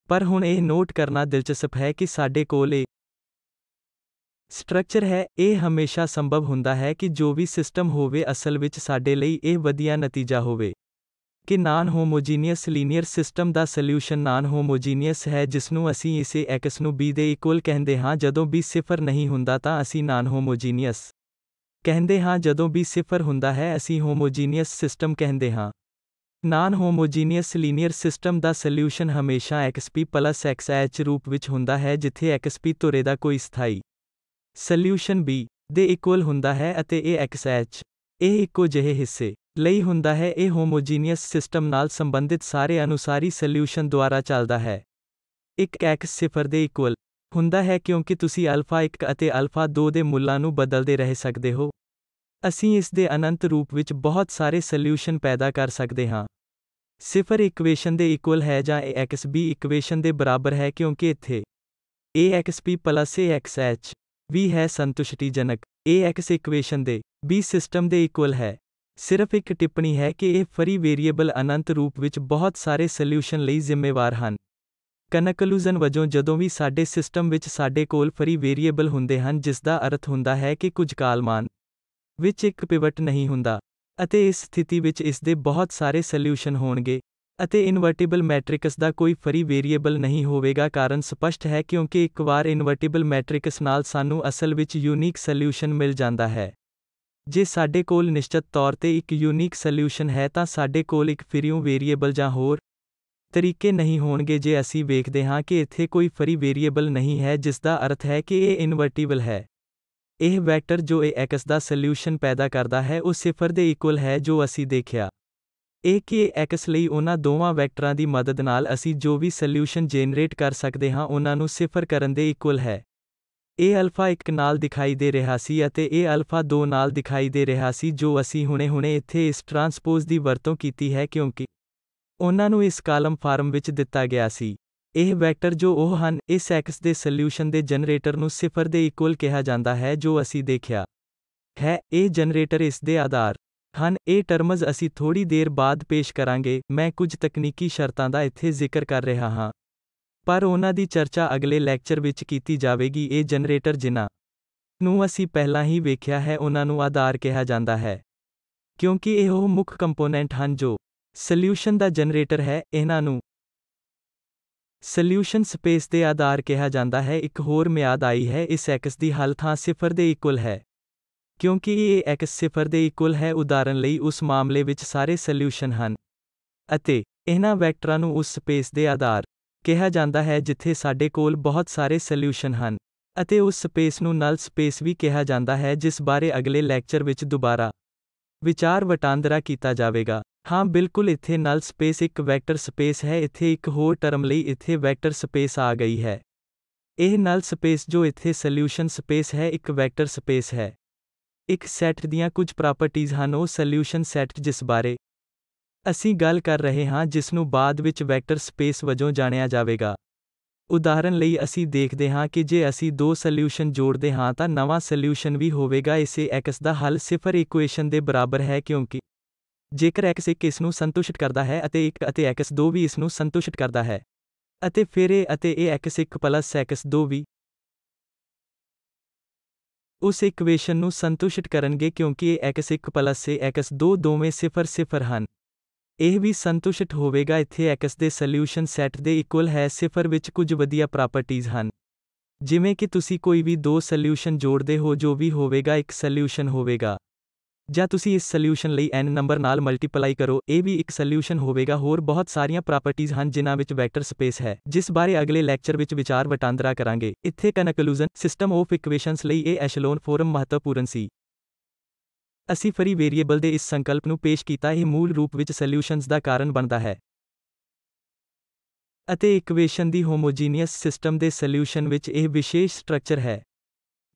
ਪਰ ਹੁਣ ਇਹ ਨੋਟ ਕਰਨਾ ਦਿਲਚਸਪ ਹੈ ਕਿ ਸਾਡੇ ਕੋਲ ਇਹ ਸਟਰਕਚਰ ਹੈ। ਇਹ ਹਮੇਸ਼ਾ ਸੰਭਵ ਹੁੰਦਾ ਹੈ ਕਿ ਜੋ ਵੀ ਸਿਸਟਮ ਹੋਵੇ ਅਸਲ ਵਿੱਚ ਸਾਡੇ ਲਈ ਇਹ ਵਧੀਆ ਨਤੀਜਾ ਹੋਵੇ ਕਿ ਨਾਨ ਹੋਮੋਜੀਨੀਅਸ ਲੀਨੀਅਰ ਸਿਸਟਮ ਦਾ ਸੋਲਿਊਸ਼ਨ ਨਾਨ ਹੋਮੋਜੀਨੀਅਸ ਹੈ ਜਿਸਨੂੰ ਅਸੀਂ ਇਸੇ x ਨੂੰ b ਦੇ ਇਕੁਅਲ ਕਹਿੰਦੇ ਹਾਂ। ਜਦੋਂ b 0 ਨਹੀਂ ਹੁੰਦਾ ਤਾਂ ਅਸੀਂ ਨਾਨ ਹੋਮੋਜੀਨੀਅਸ ਕਹਿੰਦੇ ਹਾਂ। ਜਦੋਂ b 0 ਹੁੰਦਾ ਹੈ ਅਸੀਂ ਹੋਮੋਜੀਨੀਅਸ ਸਿਸਟਮ ਕਹਿੰਦੇ ਹਾਂ। ਨਾਨ ਹੋਮੋਜੀਨੀਅਸ ਲੀਨੀਅਰ ਸਿਸਟਮ ਦਾ ਸੋਲਿਊਸ਼ਨ ਹਮੇਸ਼ਾ xp ਪਲਸ xh ਰੂਪ ਵਿੱਚ ਹੁੰਦਾ ਹੈ ਜਿੱਥੇ xp ਧੁਰੇ ਦਾ ਕੋਈ ਸਥਾਈ ਸੋਲਿਊਸ਼ਨ b ਦੇ ਇਕੁਅਲ ਹੁੰਦਾ ਹੈ ਅਤੇ ਇਹ xh ਇਹ ਇੱਕੋ ਜਿਹੇ ਹਿੱਸੇ ਲਈ ਹੁੰਦਾ ਹੈ। ਇਹ ਹੋਮੋਜੀਨੀਅਸ ਸਿਸਟਮ ਨਾਲ ਸੰਬੰਧਿਤ ਸਾਰੇ ਅਨੁਸਾਰੀ ਸੋਲਿਊਸ਼ਨ ਦੁਆਰਾ ਚੱਲਦਾ ਹੈ। ਇੱਕ x 0 ਦੇ ਇਕੁਅਲ ਹੁੰਦਾ ਹੈ ਕਿਉਂਕਿ ਤੁਸੀਂ ਅਲਫਾ 1 ਅਤੇ ਅਲਫਾ 2 ਦੇ ਮੁੱਲਾਂ ਨੂੰ ਬਦਲਦੇ ਰਹਿ ਸਕਦੇ ਹੋ। ਅਸੀਂ ਇਸ ਦੇ ਅਨੰਤ ਰੂਪ ਵਿੱਚ ਬਹੁਤ ਸਾਰੇ ਸੋਲਿਊਸ਼ਨ ਪੈਦਾ ਕਰ ਸਕਦੇ ਹਾਂ। 0 ਇਕੁਏਸ਼ਨ ਦੇ ਇਕੁਅਲ ਹੈ ਜਾਂ ਇਹ xb ਇਕੁਏਸ਼ਨ ਦੇ ਬਰਾਬਰ ਹੈ ਕਿਉਂਕਿ ਇੱਥੇ ਇਹ xp ਪਲਸ ਇਹ xh ਵੀ ਹੈ ਸੰਤੁਸ਼ਟੀਜਨਕ। ਇਹ x ਇਕੁਏਸ਼ਨ ਦੇ b ਸਿਸਟਮ ਦੇ ਇਕੁਅਲ ਹੈ। ਸਿਰਫ ਇੱਕ ਟਿੱਪਣੀ ਹੈ ਕਿ ਇਹ ਫਰੀ ਵੇਰੀਏਬਲ ਅਨੰਤ ਰੂਪ ਵਿੱਚ ਬਹੁਤ ਸਾਰੇ ਸੋਲਿਊਸ਼ਨ ਲਈ ਜ਼ਿੰਮੇਵਾਰ ਹਨ। ਕਨਕਲੂਜਨ ਵਜੋਂ ਜਦੋਂ ਵੀ ਸਾਡੇ ਸਿਸਟਮ ਵਿੱਚ ਸਾਡੇ ਕੋਲ ਫਰੀ ਵੇਰੀਏਬਲ ਹੁੰਦੇ ਹਨ ਜਿਸਦਾ ਅਰਥ ਹੁੰਦਾ ਹੈ ਕਿ ਕੁਝ ਕਾਲਮਾਨ ਵਿੱਚ ਇੱਕ ਪਿਵਟ ਨਹੀਂ ਹੁੰਦਾ ਅਤੇ ਇਸ ਸਥਿਤੀ ਵਿੱਚ ਇਸ ਦੇ ਬਹੁਤ ਸਾਰੇ ਸੋਲਿਊਸ਼ਨ ਹੋਣਗੇ ਅਤੇ ਇਨਵਰਟੀਬਲ ਮੈਟ੍ਰਿਕਸ ਦਾ ਕੋਈ ਫਰੀ ਵੇਰੀਏਬਲ ਨਹੀਂ ਹੋਵੇਗਾ। ਕਾਰਨ ਸਪਸ਼ਟ ਹੈ ਕਿਉਂਕਿ ਇੱਕ ਵਾਰ ਇਨਵਰਟੀਬਲ ਮੈਟ੍ਰਿਕਸ ਨਾਲ ਸਾਨੂੰ ਅਸਲ ਵਿੱਚ ਯੂਨੀਕ ਸੋਲਿਊਸ਼ਨ ਮਿਲ ਜਾਂਦਾ ਹੈ। ਜੇ ਸਾਡੇ ਕੋਲ ਨਿਸ਼ਚਤ ਤੌਰ ਤੇ ਇੱਕ ਯੂਨੀਕ ਸੋਲਿਊਸ਼ਨ ਹੈ ਤਾਂ ਸਾਡੇ ਕੋਲ ਇੱਕ ਫਰੀਉ ਵੇਰੀਏਬਲ ਜਾਂ ਹੋਰ ਤਰੀਕੇ ਨਹੀਂ ਹੋਣਗੇ। ਜੇ ਅਸੀਂ ਵੇਖਦੇ ਹਾਂ ਕਿ ਇੱਥੇ ਕੋਈ ਫਰੀ ਵੇਰੀਏਬਲ ਨਹੀਂ ਹੈ ਜਿਸਦਾ ਅਰਥ ਹੈ ਕਿ ਇਹ ਇਨਵਰਟੀਬਲ ਹੈ। ਇਹ ਵੈਕਟਰ ਜੋ ਇਹ x ਦਾ ਸੋਲਿਊਸ਼ਨ ਪੈਦਾ ਕਰਦਾ ਹੈ ਉਹ 0 ਦੇ ਇਕੁਅਲ ਹੈ ਜੋ ਅਸੀਂ ਦੇਖਿਆ। ਇਹ ਕਿ x ਲਈ ਉਹਨਾਂ ਦੋਵਾਂ ਵੈਕਟਰਾਂ ਦੀ ਮਦਦ ਨਾਲ ਅਸੀਂ ਜੋ ਵੀ ਸੋਲਿਊਸ਼ਨ ਜਨਰੇਟ ਕਰ ਸਕਦੇ ਹਾਂ ਉਹਨਾਂ ਨੂੰ 0 ਕਰਨ ਦੇ ਇਕੁਅਲ ਹੈ। ਇਹ ਅਲਫਾ 1 ਨਾਲ ਦਿਖਾਈ ਦੇ ਰਿਹਾ ਸੀ ਅਤੇ ਇਹ ਅਲਫਾ 2 ਨਾਲ ਦਿਖਾਈ ਦੇ ਰਿਹਾ ਸੀ ਜੋ ਅਸੀਂ ਹੁਣੇ-ਹੁਣੇ ਇੱਥੇ ਇਸ ਟਰਾਂਸਪੋਜ਼ ਦੀ ਵਰਤੋਂ ਕੀਤੀ ਹੈ ਕਿਉਂਕਿ ਉਹਨਾਂ ਨੂੰ ਇਸ ਕਾਲਮ ਫਾਰਮ ਵਿੱਚ ਦਿੱਤਾ ਗਿਆ ਸੀ। ਇਹ ਵੈਕਟਰ ਜੋ ਉਹ ਹਨ, ਇਸ x ਦੇ ਸੋਲਿਊਸ਼ਨ ਦੇ ਜਨਰੇਟਰ ਨੂੰ 0 ਦੇ ਇਕੁਅਲ ਕਿਹਾ ਜਾਂਦਾ ਹੈ ਜੋ ਅਸੀਂ ਦੇਖਿਆ ਹੈ। ਇਹ ਜਨਰੇਟਰ ਇਸ ਦੇ ਆਧਾਰ ਹਨ। ਇਹ ਟਰਮਜ਼ ਅਸੀਂ ਥੋੜੀ ਦੇਰ ਬਾਅਦ ਪੇਸ਼ ਕਰਾਂਗੇ। ਮੈਂ ਕੁਝ ਤਕਨੀਕੀ ਸ਼ਰਤਾਂ ਦਾ ਇੱਥੇ ਜ਼ਿਕਰ ਕਰ ਰਿਹਾ ਹਾਂ, ਪਰ ਉਹਨਾਂ ਦੀ ਚਰਚਾ ਅਗਲੇ ਲੈਕਚਰ ਵਿੱਚ ਕੀਤੀ ਜਾਵੇਗੀ। ਇਹ ਜਨਰੇਟਰ ਜਿਨ੍ਹਾਂ ਨੂੰ ਅਸੀਂ ਪਹਿਲਾਂ ਹੀ ਵੇਖਿਆ ਹੈ ਉਹਨਾਂ ਨੂੰ ਆਧਾਰ ਕਿਹਾ ਜਾਂਦਾ ਹੈ, ਕਿਉਂਕਿ ਇਹ ਉਹ ਮੁੱਖ ਕੰਪੋਨੈਂਟ ਹਨ ਜੋ ਸੋਲਿਊਸ਼ਨ ਦਾ ਜਨਰੇਟਰ ਹੈ। ਇਹਨਾਂ ਨੂੰ ਸੋਲਿਊਸ਼ਨ ਸਪੇਸ ਦੇ ਆਧਾਰ ਕਿਹਾ ਜਾਂਦਾ ਹੈ। ਇੱਕ ਹੋਰ ਮਿਆਦ ਆਈ ਹੈ, ਇਸ x ਦੀ ਹੱਲ ਥਾਂ 0 ਦੇ ਇਕੁਅਲ ਹੈ। ਕਿਉਂਕਿ ਇਹ x 0 ਦੇ ਇਕੁਅਲ ਹੈ, ਉਦਾਹਰਨ ਲਈ ਉਸ ਮਾਮਲੇ ਵਿੱਚ ਸਾਰੇ ਸੋਲਿਊਸ਼ਨ ਹਨ, ਅਤੇ ਇਹਨਾਂ ਵੈਕਟਰਾਂ ਨੂੰ ਉਸ ਸਪੇਸ ਦੇ ਆਧਾਰ ਕਿਹਾ ਜਾਂਦਾ ਹੈ ਜਿੱਥੇ ਸਾਡੇ ਕੋਲ ਬਹੁਤ ਸਾਰੇ ਸੋਲਿਊਸ਼ਨ ਹਨ, ਅਤੇ ਉਸ ਸਪੇਸ ਨੂੰ ਨਲ ਸਪੇਸ ਵੀ ਕਿਹਾ ਜਾਂਦਾ ਹੈ ਜਿਸ ਬਾਰੇ ਅਗਲੇ ਲੈਕਚਰ ਵਿੱਚ ਦੁਬਾਰਾ ਵਿਚਾਰ ਵਟਾਂਦਰਾ ਕੀਤਾ ਜਾਵੇਗਾ। ਹਾਂ ਬਿਲਕੁਲ, ਇੱਥੇ ਨਲ ਸਪੇਸ ਇੱਕ ਵੈਕਟਰ ਸਪੇਸ ਹੈ। ਇੱਥੇ ਇੱਕ ਹੋਰ ਟਰਮ ਲਈ ਇੱਥੇ ਵੈਕਟਰ ਸਪੇਸ ਆ ਗਈ ਹੈ। ਇਹ ਨਲ ਸਪੇਸ ਜੋ ਇੱਥੇ ਸੋਲਿਊਸ਼ਨ ਸਪੇਸ ਹੈ ਇੱਕ ਵੈਕਟਰ ਸਪੇਸ ਹੈ। ਇੱਕ ਸੈੱਟ ਦੀਆਂ ਕੁਝ ਪ੍ਰਾਪਰਟੀਜ਼ ਹਨ, ਉਹ ਸੋਲਿਊਸ਼ਨ ਸੈੱਟ ਜਿਸ ਬਾਰੇ ਅਸੀਂ ਗੱਲ ਕਰ ਰਹੇ ਹਾਂ ਜਿਸ ਨੂੰ ਬਾਅਦ ਵਿੱਚ ਵੈਕਟਰ ਸਪੇਸ ਵਜੋਂ ਜਾਣਿਆ ਜਾਵੇਗਾ। ਉਦਾਹਰਨ ਲਈ ਅਸੀਂ ਦੇਖਦੇ ਹਾਂ ਕਿ ਜੇ ਅਸੀਂ ਦੋ ਸੋਲਿਊਸ਼ਨ ਜੋੜਦੇ ਹਾਂ ਤਾਂ ਨਵਾਂ ਸੋਲਿਊਸ਼ਨ ਵੀ ਹੋਵੇਗਾ। ਇਸੇ x ਦਾ ਹੱਲ 0 ਇਕੁਏਸ਼ਨ ਦੇ ਬਰਾਬਰ ਹੈ ਕਿਉਂਕਿ ਜੇਕਰ x1 ਇਸ ਨੂੰ ਸੰਤੁਸ਼ਟ ਕਰਦਾ ਹੈ ਅਤੇ x2 ਵੀ ਇਸ ਨੂੰ ਸੰਤੁਸ਼ਟ ਕਰਦਾ ਹੈ, ਅਤੇ ਫਿਰ ਇਹ x1 ਪਲਸ x2 ਵੀ ਉਸ ਇਕੁਏਸ਼ਨ ਨੂੰ ਸੰਤੁਸ਼ਟ ਕਰਨਗੇ ਕਿਉਂਕਿ ਇਹ x1 ਪਲਸ x2 ਦੋਵੇਂ 0 ਹਨ। ਇਹ ਵੀ ਸੰਤੁਸ਼ਟ ਹੋਵੇਗਾ। ਇੱਥੇ x ਦੇ ਸੋਲਿਊਸ਼ਨ ਸੈੱਟ ਦੇ ਇਕੁਅਲ ਹੈ। 0 ਵਿੱਚ ਕੁਝ ਵਧੀਆ ਪ੍ਰਾਪਰਟੀਜ਼ ਹਨ, ਜਿਵੇਂ ਕਿ ਤੁਸੀਂ ਕੋਈ ਵੀ ਦੋ ਸੋਲਿਊਸ਼ਨ ਜੋੜਦੇ ਹੋ ਜੋ ਵੀ ਹੋਵੇਗਾ ਇੱਕ ਸੋਲਿਊਸ਼ਨ ਹੋਵੇਗਾ, ਜਾਂ ਤੁਸੀਂ ਇਸ ਸੋਲਿਊਸ਼ਨ ਲਈ n ਨੰਬਰ ਨਾਲ ਮਲਟੀਪਲਾਈ ਕਰੋ, ਇਹ ਵੀ ਇੱਕ ਸੋਲਿਊਸ਼ਨ ਹੋਵੇਗਾ। ਹੋਰ ਬਹੁਤ ਸਾਰੀਆਂ ਪ੍ਰਾਪਰਟੀਜ਼ ਹਨ ਜਿਨ੍ਹਾਂ ਵਿੱਚ ਵੈਕਟਰ ਸਪੇਸ ਹੈ, ਜਿਸ ਬਾਰੇ ਅਗਲੇ ਲੈਕਚਰ ਵਿੱਚ ਵਿਚਾਰ ਵਟਾਂਦਰਾ ਕਰਾਂਗੇ। ਇੱਥੇ ਕਨਕਲੂਜਨ ਸਿਸਟਮ ਆਫ ਇਕੁਏਸ਼ਨਸ ਲਈ ਇਹ ਐਸ਼ਲੋਨ ਫਾਰਮ ਮਹੱਤਵਪੂਰਨ ਸੀ। ਅਸੀਂ ਫਰੀ ਵੇਰੀਏਬਲ ਦੇ ਇਸ ਸੰਕਲਪ ਨੂੰ ਪੇਸ਼ ਕੀਤਾ। ਇਹ ਮੂਲ ਰੂਪ ਵਿੱਚ ਸੋਲਿਊਸ਼ਨਸ ਦਾ ਕਾਰਨ ਬਣਦਾ ਹੈ, ਅਤੇ ਇਕੁਏਸ਼ਨ ਦੀ ਹੋਮੋਜੀਨੀਅਸ ਸਿਸਟਮ ਦੇ ਸੋਲਿਊਸ਼ਨ ਵਿੱਚ ਇਹ ਵਿਸ਼ੇਸ਼ ਸਟਰਕਚਰ ਹੈ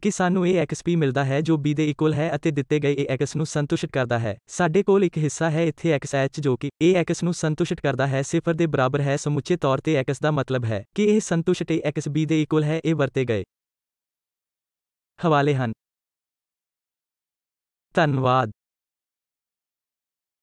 ਕਿ ਸਾਨੂੰ ਇਹ xp ਮਿਲਦਾ ਹੈ ਜੋ b ਦੇ ਇਕੁਅਲ ਹੈ ਅਤੇ ਦਿੱਤੇ ਗਏ ਇਹ x ਨੂੰ ਸੰਤੁਸ਼ਟ ਕਰਦਾ ਹੈ। ਸਾਡੇ ਕੋਲ ਇੱਕ ਹਿੱਸਾ ਹੈ ਇੱਥੇ xh ਜੋ ਕਿ ਇਹ x ਨੂੰ ਸੰਤੁਸ਼ਟ ਕਰਦਾ ਹੈ 0 ਦੇ ਬਰਾਬਰ ਹੈ। ਸਮੁੱਚੇ ਤੌਰ ਤੇ x ਦਾ ਮਤਲਬ ਹੈ ਕਿ ਇਹ ਸੰਤੁਸ਼ਟ ਇਹ x b ਦੇ ਇਕੁਅਲ ਹੈ। ਇਹ ਵਰਤੇ ਗਏ ਹਵਾਲੇ ਹਨ। ਧੰਨਵਾਦ।